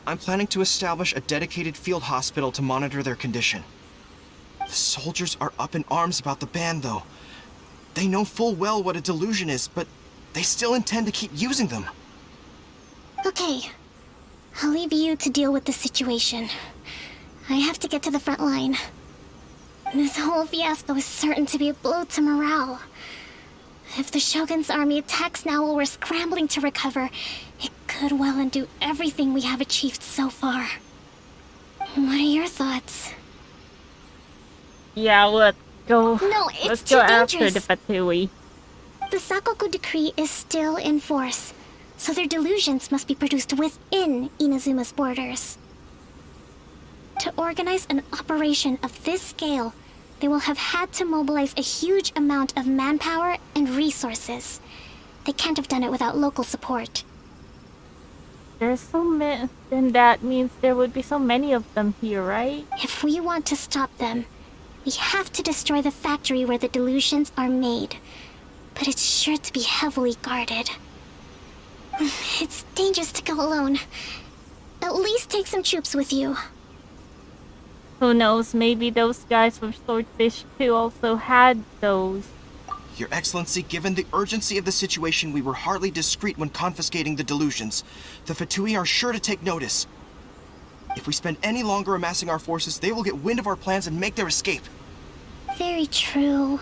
I'm planning to establish a dedicated field hospital to monitor their condition. The soldiers are up in arms about the ban, though. They know full well what a delusion is, but they still intend to keep using them. Okay, I'll leave you to deal with the situation. I have to get to the front line. This whole fiasco is certain to be a blow to morale. If the Shogun's army attacks now while we're scrambling to recover, it could well undo everything we have achieved so far. What are your thoughts? Yeah, let's go. No, it's Let's too go after dangerous. the Fatui. The Sakoku decree is still in force, so their delusions must be produced within Inazuma's borders. To organize an operation of this scale, they will have had to mobilize a huge amount of manpower and resources. They can't have done it without local support. There's so many, then that means there would be so many of them here, right? If we want to stop them, we have to destroy the factory where the delusions are made. But it's sure to be heavily guarded. It's dangerous to go alone. At least take some troops with you. Who knows, maybe those guys from Swordfish 2 also had those. Your Excellency, given the urgency of the situation, we were hardly discreet when confiscating the delusions. The Fatui are sure to take notice. If we spend any longer amassing our forces, they will get wind of our plans and make their escape. Very true.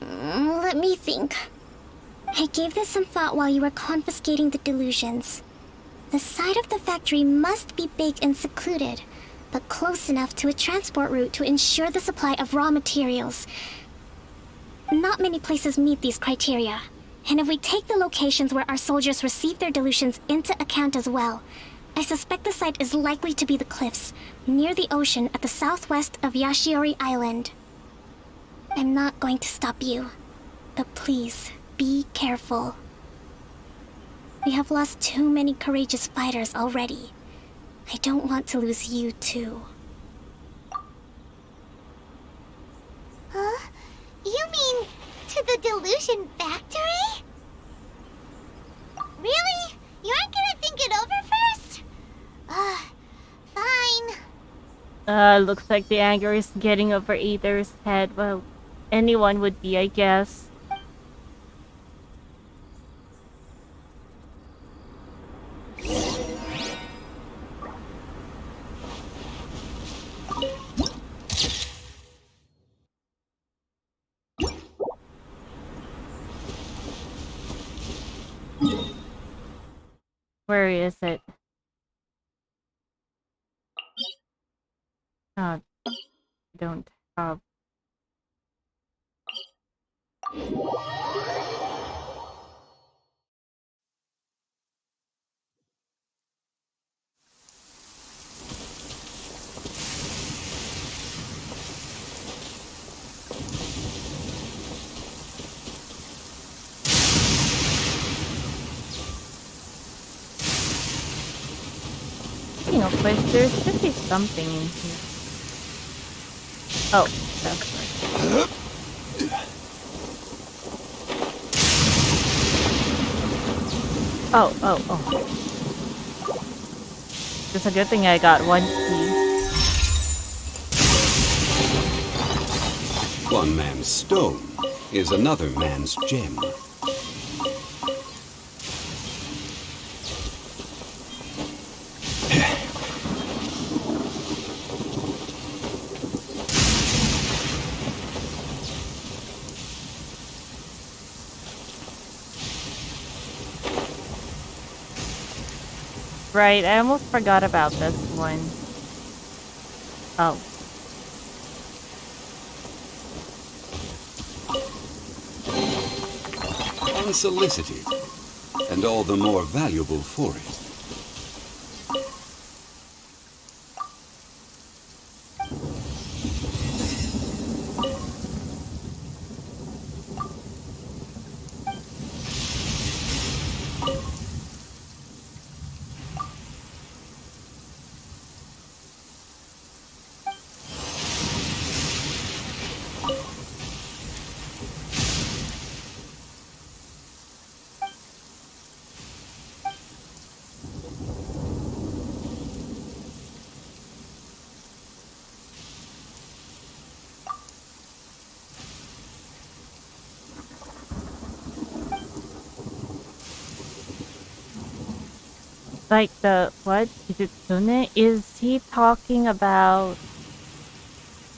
Let me think. I gave this some thought while you were confiscating the delusions. The side of the factory must be big and secluded, but close enough to a transport route to ensure the supply of raw materials. Not many places meet these criteria, and if we take the locations where our soldiers receive their delusions into account as well, I suspect the site is likely to be the cliffs, near the ocean at the southwest of Yashiori Island. I'm not going to stop you, but please, be careful. We have lost too many courageous fighters already. I don't want to lose you too. Huh? You mean to the delusion factory? Really? You aren't gonna think it over first? Fine. Looks like the anger is getting over Aether's head. Well, anyone would be, I guess. Where is it? Oh, don't have. Speaking of which, there should be something in here. Oh, that's right. Oh. It's a good thing I got one key. One man's stone is another man's gem. Right, I almost forgot about this one. Oh. Unsolicited, and all the more valuable for it. Like the what? Kitsune? Is he talking about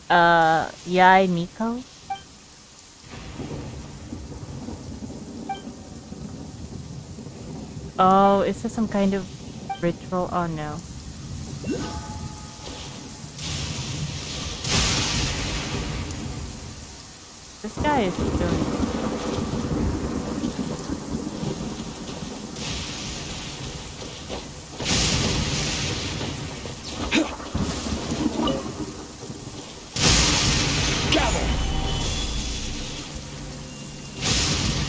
Yae Miko? Oh, is this some kind of ritual? Oh no. This guy is doing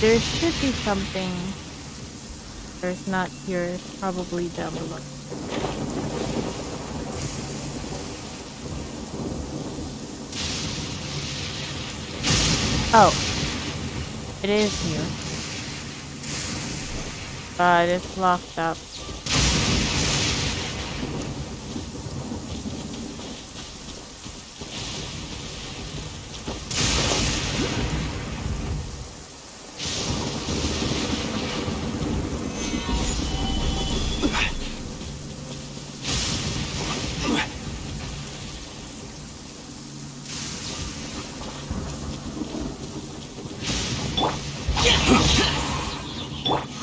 There should be something. There's not here. It's probably down below. Oh. It is here. But it's locked up.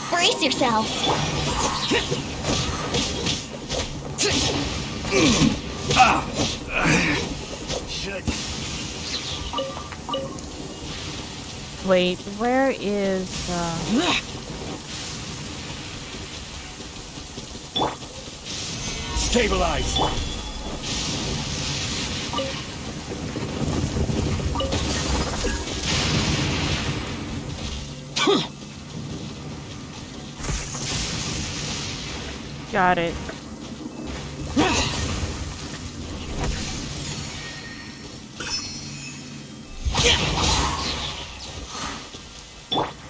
Brace yourself. Wait, where is Stabilize! Got it.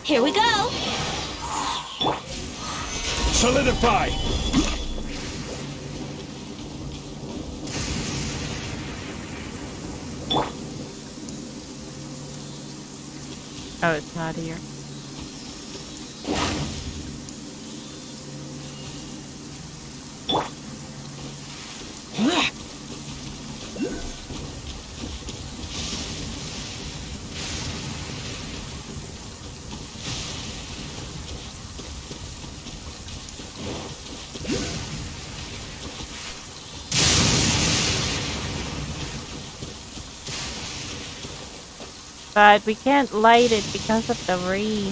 Here we go. Solidify! Oh, it's not here. But we can't light it because of the rain.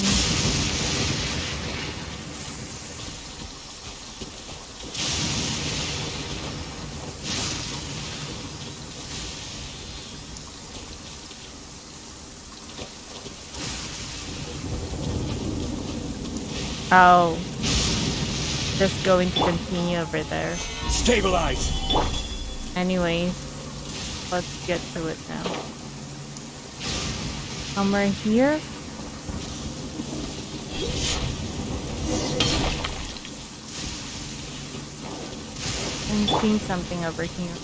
Oh. Just going to continue over there. Stabilize! Anyways, let's get to it now. Somewhere here? I'm seeing something over here.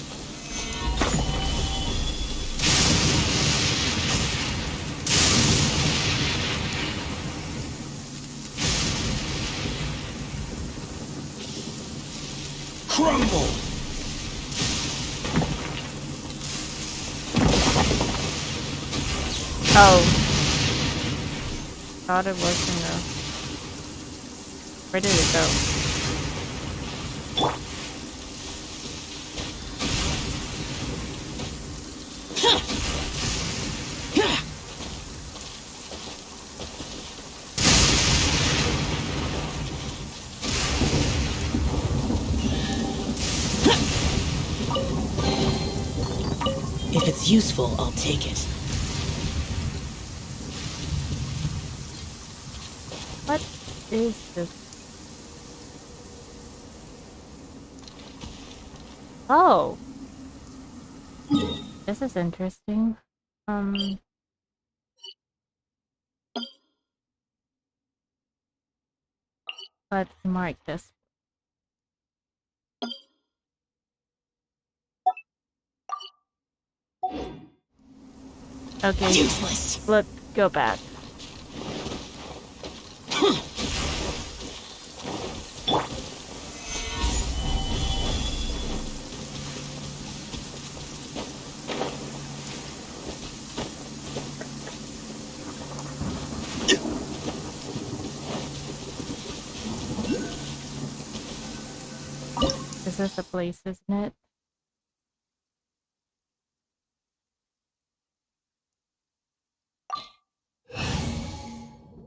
Crumble! Oh. Thought it was in the... Where did it go? If it's useful, I'll take it. What is this? Oh. This is interesting. Let's mark this. Okay, Useless. let's go back. This is the place, isn't it?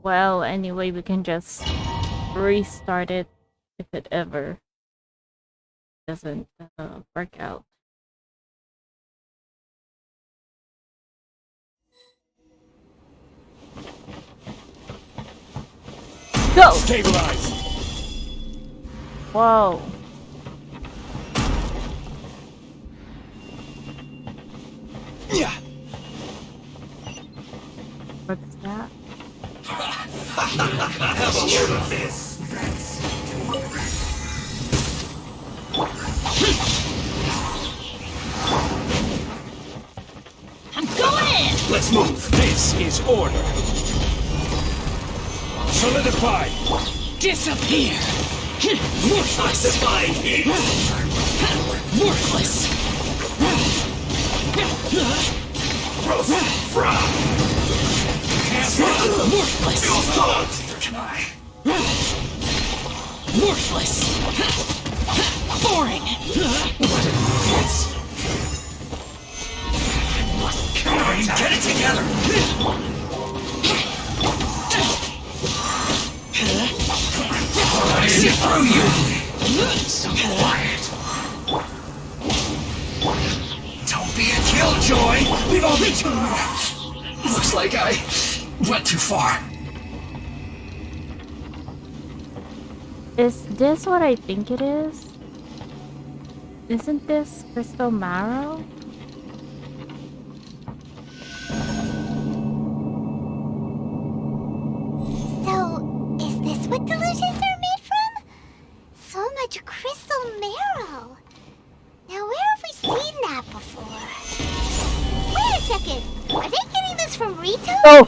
Well, anyway, we can just restart it if it ever doesn't work out. Go! Stabilize! Whoa. Yeah. What's that? Have a load of this. I'm going in! Let's move. This is order. Solidify. Disappear! Ossify heat. Worthless! Worthless! Worthless! Boring! Get it together! I see through you! So quiet. Don't be a killjoy! We've all been too... Looks like I went too far. Is this what I think it is? Isn't this crystal marrow? So, is this what delusions are made from? So much crystal marrow. Now, where have we seen that before? Wait a second. Are they getting this from Rito? Oh!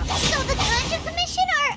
So the Conjure Commission are...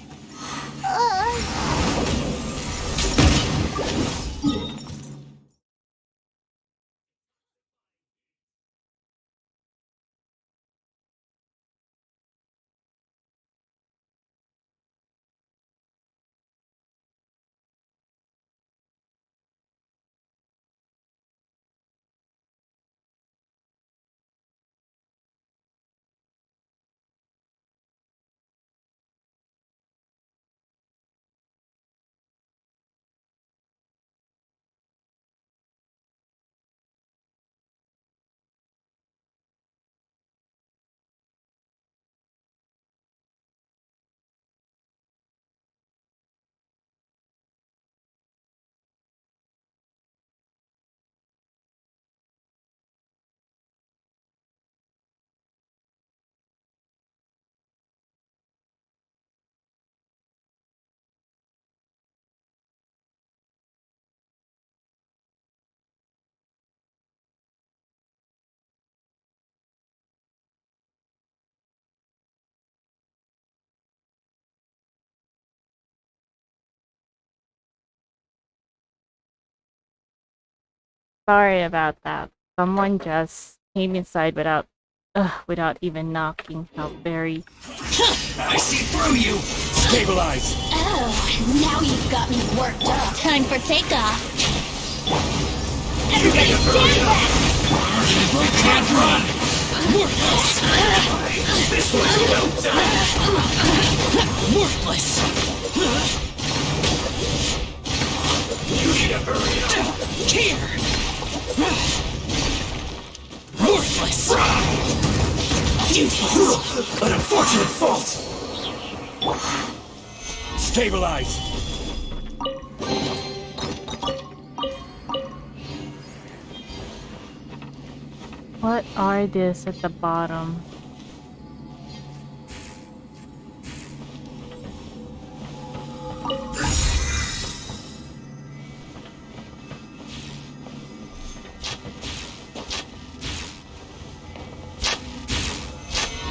Sorry about that. Someone just came inside without even knocking. How very... I see through you! Stabilize! Oh, now you've got me worked up. Time for takeoff. Everybody stand back! Can't run! Worthless! This was well done! Worthless! You need to hurry up! Here! Worthless! Useless! An unfortunate fault! Stabilize! What are this at the bottom?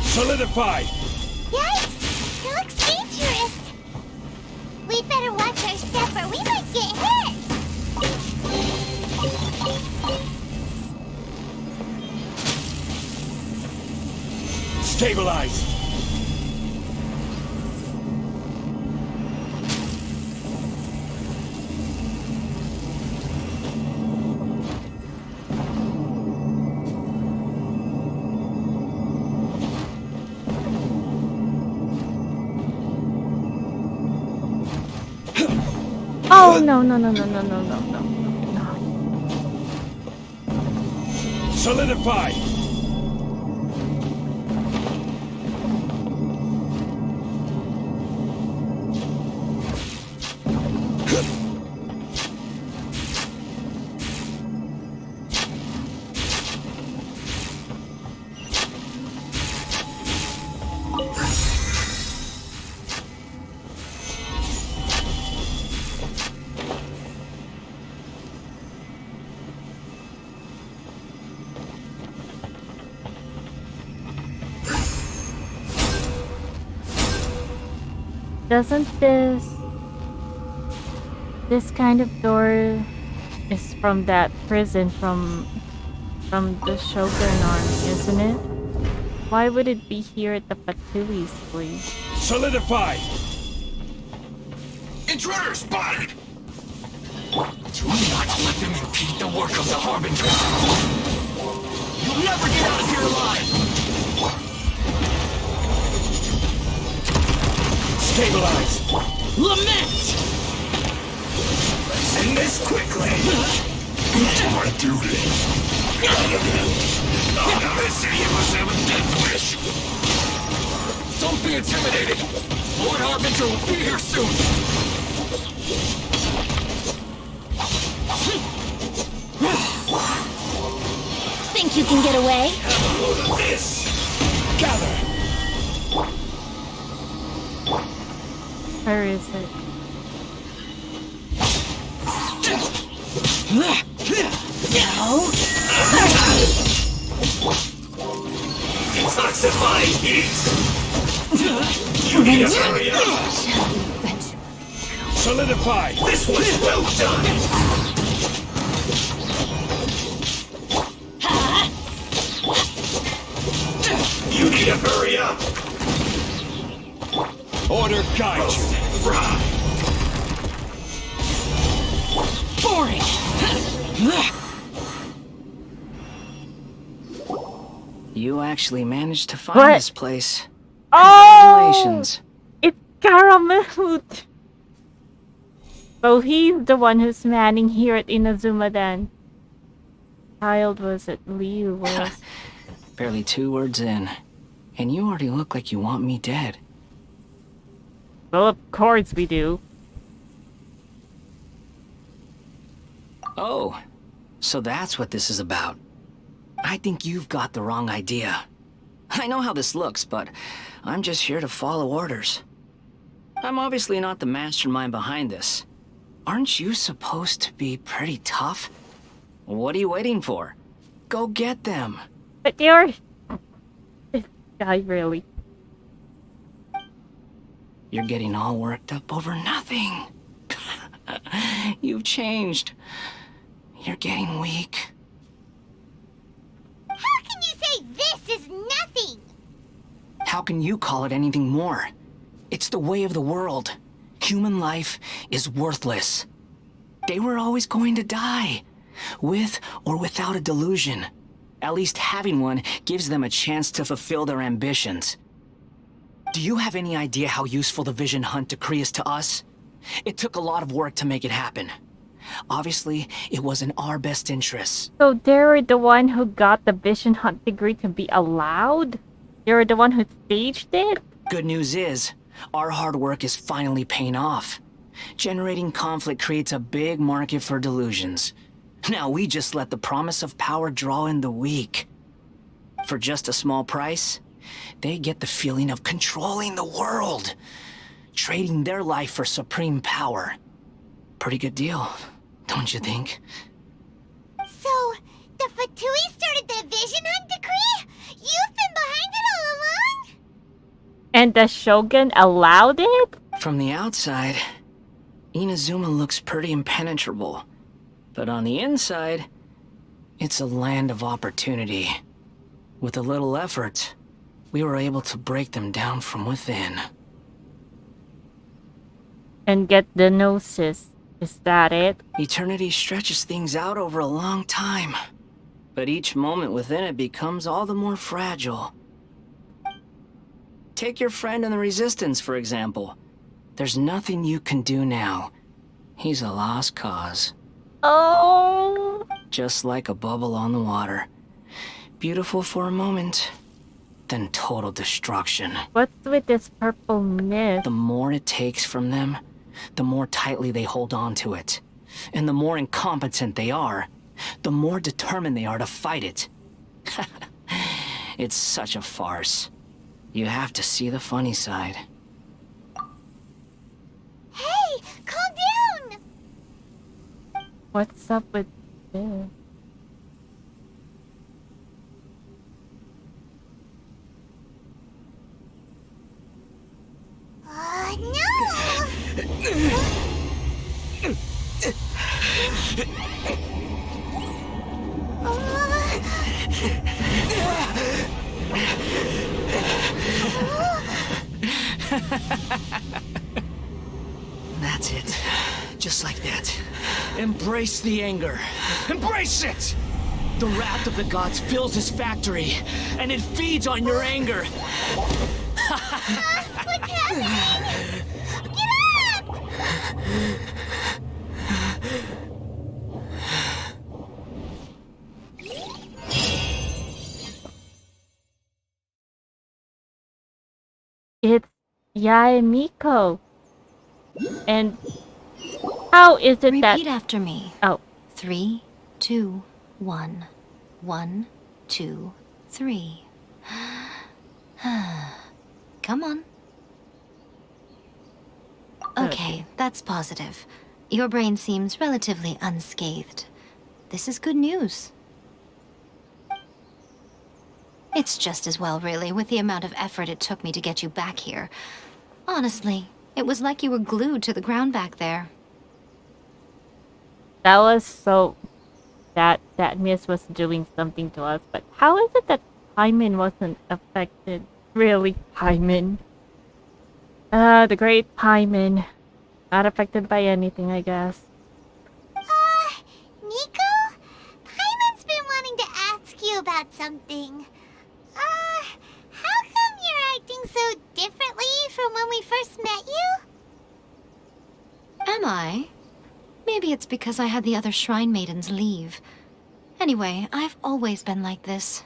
Solidify! Yikes! It looks dangerous! We'd better watch our step or we might get hit! Stabilize! Oh no no no no no no no no no. Solidify! doesn't this kind of door is from that prison from the Shogun army, isn't it? Why would it be here at the Patui's place? Solidify! Intruder spotted! Do not let them impede the work of the Harbinger! You'll never get out of here alive! Stabilize! Lament! Let's end this quickly! My duty! None of this any of us have a death wish! Don't be intimidated! Lord Harbinger will be here soon! Think you can get away? Have a load of this! Gather! Where is it? No. Detoxifying heat! You need to hurry up! Solidify! This was well done! You need to hurry up! Order guide you! Boring. You actually managed to find What? this place. Oh! Congratulations. It's Karamoot! So he's the one who's manning here at Inazuma then. Child was it? Liu was. Barely 2 words in, and you already look like you want me dead. Well, of course we do. Oh, so that's what this is about. I think you've got the wrong idea. I know how this looks, but I'm just here to follow orders. I'm obviously not the mastermind behind this. Aren't you supposed to be pretty tough? What are you waiting for? Go get them. But you're... This guy really... You're getting all worked up over nothing. You've changed. You're getting weak. How can you say this is nothing? How can you call it anything more? It's the way of the world. Human life is worthless. They were always going to die, with or without a delusion. At least having one gives them a chance to fulfill their ambitions. Do you have any idea how useful the Vision Hunt decree is to us? It took a lot of work to make it happen. Obviously, it was in our best interests. So they were the one who got the Vision Hunt degree to be allowed? They were the one who staged it? Good news is, our hard work is finally paying off. Generating conflict creates a big market for delusions. Now we just let the promise of power draw in the weak. For just a small price, they get the feeling of controlling the world. Trading their life for supreme power. Pretty good deal, don't you think? So, the Fatui started the Vision Hunt decree? You've been behind it all along? And the Shogun allowed it? From the outside, Inazuma looks pretty impenetrable. But on the inside, it's a land of opportunity. With a little effort, we were able to break them down from within. And get the gnosis. Is that it? Eternity stretches things out over a long time. But each moment within it becomes all the more fragile. Take your friend in the Resistance, for example. There's nothing you can do now. He's a lost cause. Oh! Just like a bubble on the water. Beautiful for a moment, then total destruction. What's with this purple mist? The more it takes from them, the more tightly they hold on to it. And the more incompetent they are, the more determined they are to fight it. It's such a farce. You have to see the funny side. Hey, calm down! What's up with this? No! That's it. Just like that. Embrace the anger. Embrace it! The wrath of the gods fills this factory, and it feeds on your anger. What's happening? Get up! It's Yaemiko. And how is it that... Repeat after me. Oh. 3, 2, 1. 1, 2, 3. Come on. Okay, that's positive. Your brain seems relatively unscathed. This is good news. It's just as well, really, with the amount of effort it took me to get you back here. Honestly, it was like you were glued to the ground back there. That was so... That mist was doing something to us, but how is it that Hymen wasn't affected? Really, Hymen? The great Hymen. Not affected by anything, I guess. Nico? Paimon's been wanting to ask you about something. How come you're acting so differently from when we first met you? Am I? Maybe it's because I had the other Shrine Maidens leave. Anyway, I've always been like this.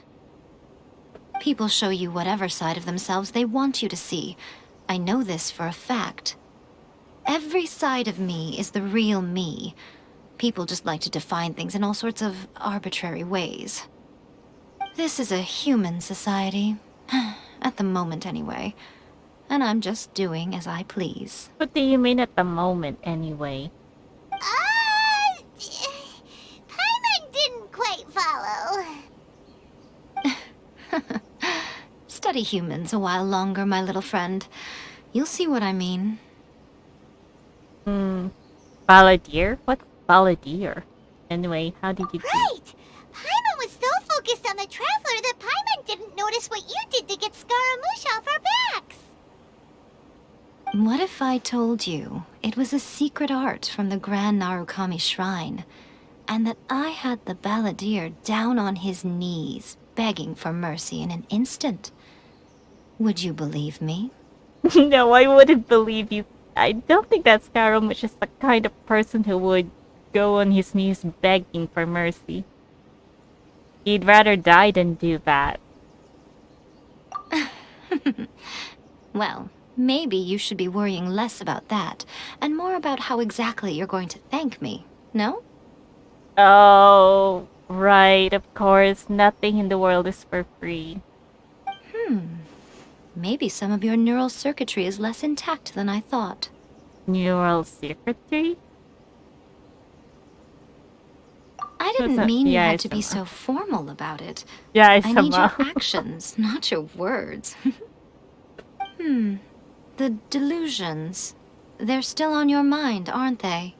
People show you whatever side of themselves they want you to see. I know this for a fact. Every side of me is the real me. People just like to define things in all sorts of arbitrary ways. This is a human society. At the moment, anyway. And I'm just doing as I please. What do you mean at the moment, anyway? Paimon didn't quite follow. Study humans a while longer, my little friend. You'll see what I mean. Balladeer? What's Balladeer? Anyway, how did you do? Right! Paimon was so focused on the Traveler that Paimon didn't notice what you did to get Scaramouche off our backs. What if I told you it was a secret art from the Grand Narukami Shrine, and that I had the Balladeer down on his knees, begging for mercy in an instant? Would you believe me? No, I wouldn't believe you. I don't think that Scaramouche is the kind of person who would go on his knees begging for mercy. He'd rather die than do that. Well, maybe you should be worrying less about that, and more about how exactly you're going to thank me, no? Oh, right, of course. Nothing in the world is for free. Maybe some of your neural circuitry is less intact than I thought. Neural circuitry? I didn't mean you had to be so formal about it. Yeah, I need your actions, not your words. The delusions. They're still on your mind, aren't they?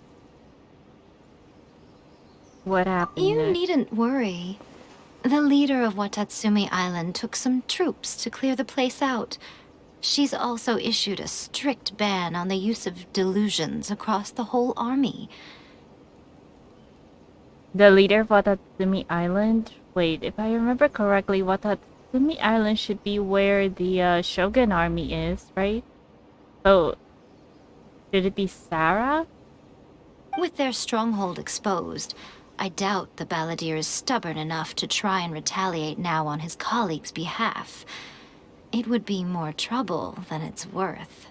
What happened? You needn't worry. The leader of Wadatsumi Island took some troops to clear the place out. She's also issued a strict ban on the use of delusions across the whole army. The leader of Wadatsumi Island? Wait, if I remember correctly, Wadatsumi Island should be where the Shogun army is, right? So, should it be Sarah? With their stronghold exposed, I doubt the Balladeer is stubborn enough to try and retaliate now on his colleague's behalf. It would be more trouble than it's worth.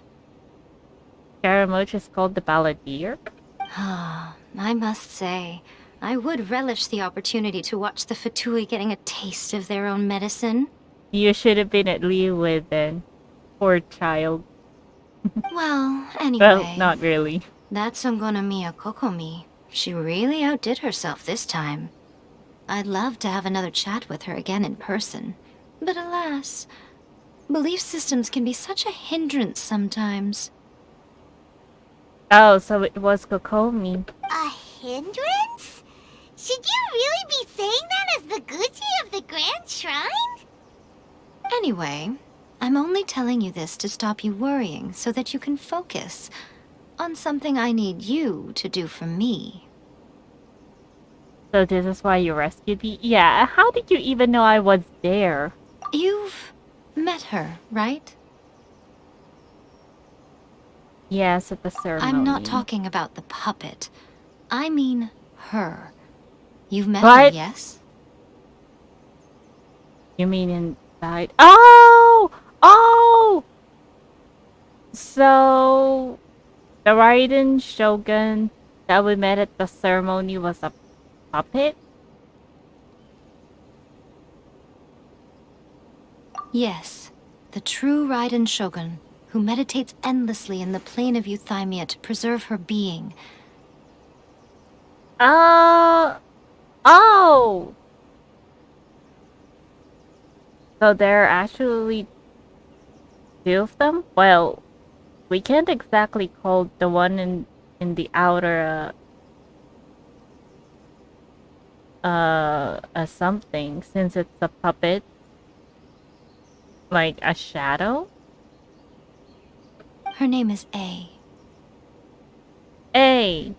Scaramouche is called the Balladeer? I must say, I would relish the opportunity to watch the Fatui getting a taste of their own medicine. You should have been at Liyue then. Poor child. Well, anyway. Well, not really. That Songonomiya Kokomi, she really outdid herself this time. I'd love to have another chat with her again in person. But alas, belief systems can be such a hindrance sometimes. Oh, so it was Kokomi. A hindrance? Should you really be saying that as the Gucci of the Grand Shrine? Anyway, I'm only telling you this to stop you worrying so that you can focus on something I need you to do for me. So this is why you rescued me? Yeah, how did you even know I was there? You've met her, right? Yes, at the ceremony. I'm not talking about the puppet. I mean her. You've met her, What? yes? You mean inside? Oh! Oh! So, the Raiden Shogun that we met at the ceremony was a puppet? Yes, the true Raiden Shogun, who meditates endlessly in the plane of Euthymia to preserve her being. Oh! So there are actually two of them? Well, we can't exactly call the one in the outer a something since it's a puppet. Like a shadow? Her name is A. A.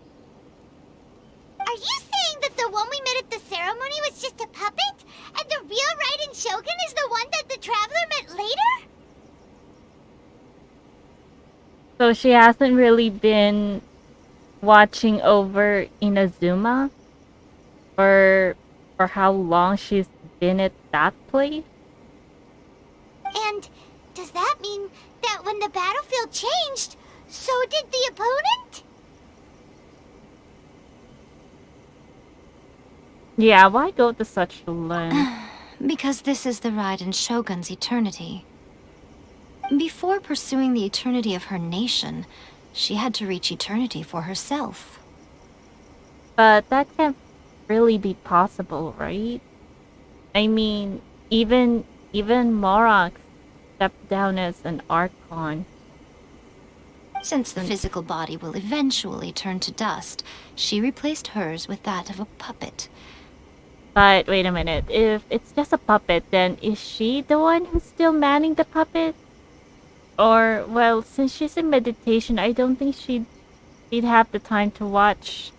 Are you saying that the one we met at the ceremony was just a puppet? And the real Raiden Shogun is the one that the Traveler met later? So she hasn't really been watching over Inazuma? For how long she's been at that place? And does that mean that when the battlefield changed, so did the opponent? Yeah, why go to such length? Because this is the Raiden Shogun's eternity. Before pursuing the eternity of her nation, she had to reach eternity for herself. But that can't really be possible, right? I mean, even Morak stepped down as an Archon. Since the physical body will eventually turn to dust, she replaced hers with that of a puppet. But wait a minute, if it's just a puppet, then is she the one who's still manning the puppet? Or, well, since she's in meditation, I don't think she'd have the time to watch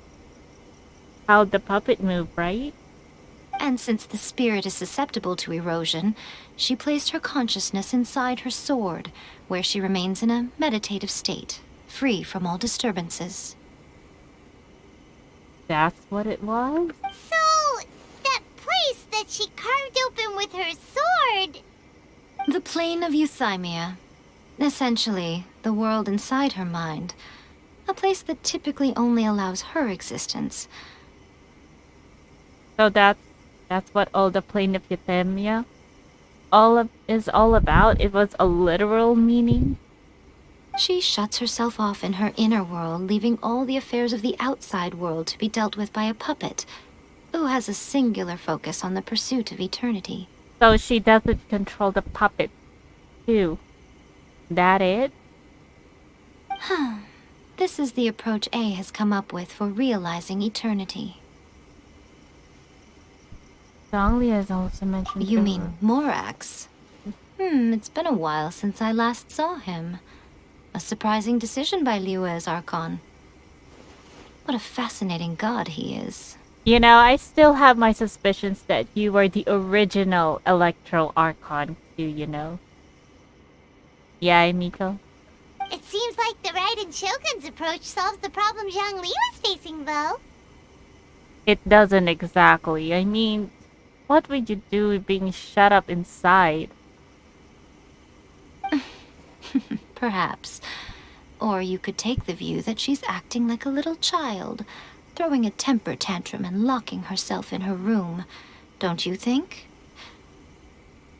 how the puppet moved, right? And since the spirit is susceptible to erosion, she placed her consciousness inside her sword, where she remains in a meditative state, free from all disturbances. That's what it was? So, that place that she carved open with her sword... The plane of Euthymia. Essentially, the world inside her mind. A place that typically only allows her existence. So that's what all the plane of Euthymia is all about? It was a literal meaning? She shuts herself off in her inner world, leaving all the affairs of the outside world to be dealt with by a puppet, who has a singular focus on the pursuit of eternity. So she doesn't control the puppet, too. That it? This is the approach A has come up with for realizing eternity. Zhongli has also mentioned... You mean Morax? It's been a while since I last saw him. A surprising decision by Liu as Archon. What a fascinating god he is. You know, I still have my suspicions that you were the original Electro Archon too, you know. Yeah, Miko? It seems like the Raiden Shogun's approach solves the problem Zhang Li was facing, though. It doesn't exactly. I mean, what would you do being shut up inside? Perhaps. Or you could take the view that she's acting like a little child, throwing a temper tantrum and locking herself in her room. Don't you think?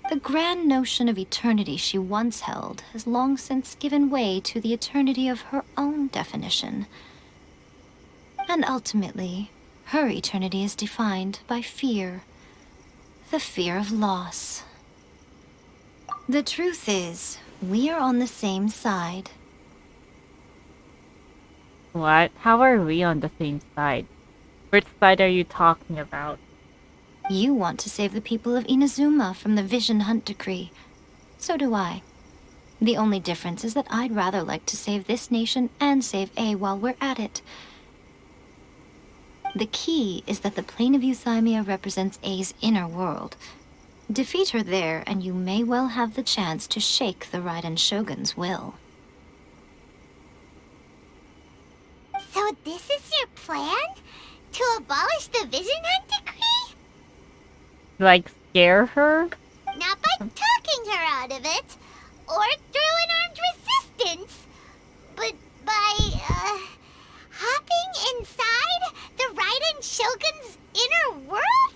The grand notion of eternity she once held has long since given way to the eternity of her own definition. And ultimately, her eternity is defined by fear. The fear of loss. The truth is, we are on the same side. What? How are we on the same side? Which side are you talking about? You want to save the people of Inazuma from the Vision Hunt decree. So do I. The only difference is that I'd rather like to save this nation and save A while we're at it. The key is that the plane of Euthymia represents A's inner world. Defeat her there, and you may well have the chance to shake the Raiden Shogun's will. So this is your plan? To abolish the Vision Hunt decree? Like, scare her? Not by talking her out of it, or through an armed resistance, but by, hopping inside the Raiden Shogun's inner world?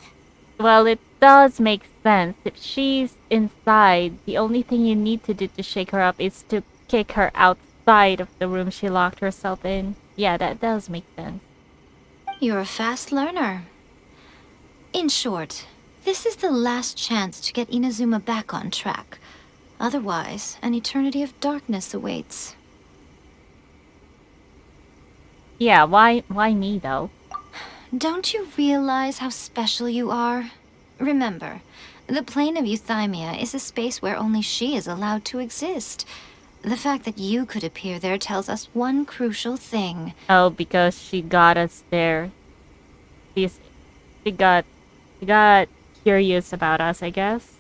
Well, it does make sense. If she's inside, the only thing you need to do to shake her up is to kick her outside of the room she locked herself in. Yeah, that does make sense. You're a fast learner. In short, this is the last chance to get Inazuma back on track. Otherwise, an eternity of darkness awaits. Yeah, why me though? Don't you realize how special you are? Remember, the plane of Euthymia is a space where only she is allowed to exist. The fact that you could appear there tells us one crucial thing. Oh, because she got us there. She got curious about us, I guess.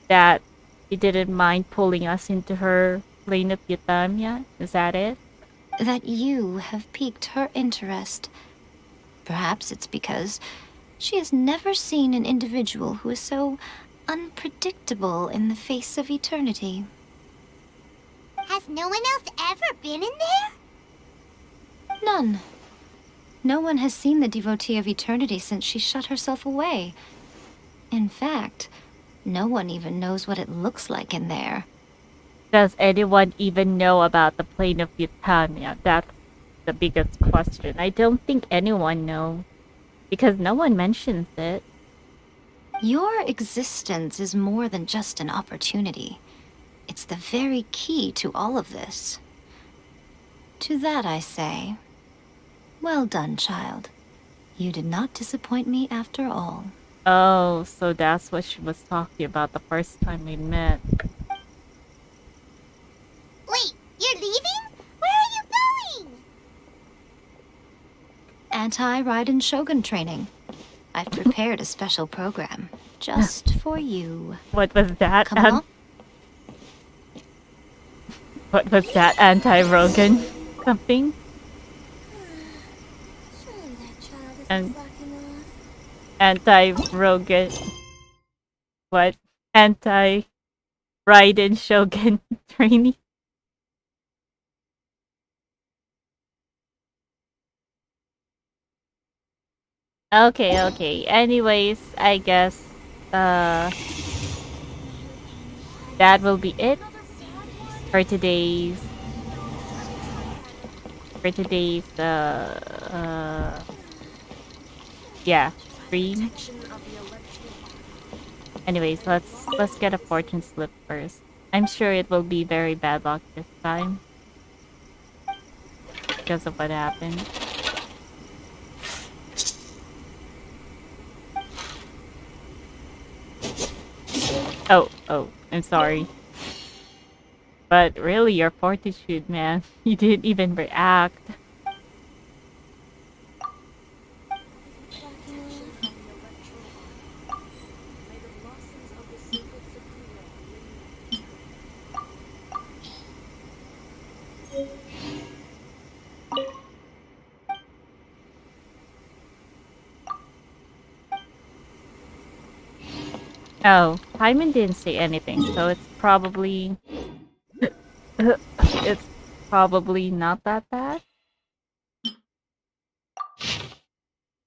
That she didn't mind pulling us into her plane of Euthymia. Is that it? That you have piqued her interest. Perhaps it's because she has never seen an individual who is so unpredictable in the face of eternity. Has no one else ever been in there? None. No one has seen the devotee of eternity since she shut herself away. In fact, no one even knows what it looks like in there. Does anyone even know about the plane of Euthymia? That's the biggest question. I don't think anyone knows. Because no one mentions it. Your existence is more than just an opportunity. It's the very key to all of this. To that I say, well done, child. You did not disappoint me after all. Oh, so that's what she was talking about the first time we met. Wait, you're leaving? Where are you going? Anti-Raiden Shogun training. I've prepared a special program just for you. What was that? Come along. What was that? Anti-Rogan something? And anti-Rogan. What? Anti-Raiden Shogun training? Okay. Anyways, I guess that will be it for today's stream. Anyways, let's get a fortune slip first. I'm sure it will be very bad luck this time because of what happened. Oh, I'm sorry. But really, your fortitude, man. You didn't even react. Oh, Hyman didn't say anything, so it's probably... it's probably not that bad.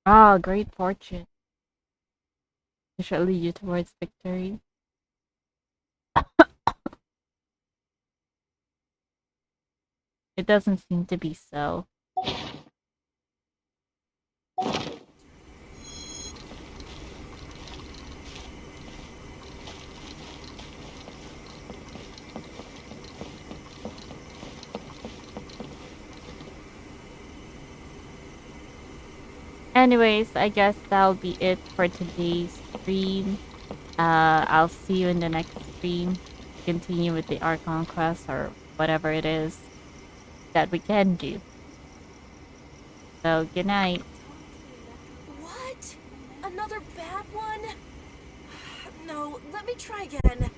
Ah, great fortune. It shall lead you towards victory. It doesn't seem to be so. Anyways, I guess that'll be it for today's stream. I'll see you in the next stream. Continue with the Archon quest or whatever it is that we can do. So, good night. What? Another bad one? No, let me try again.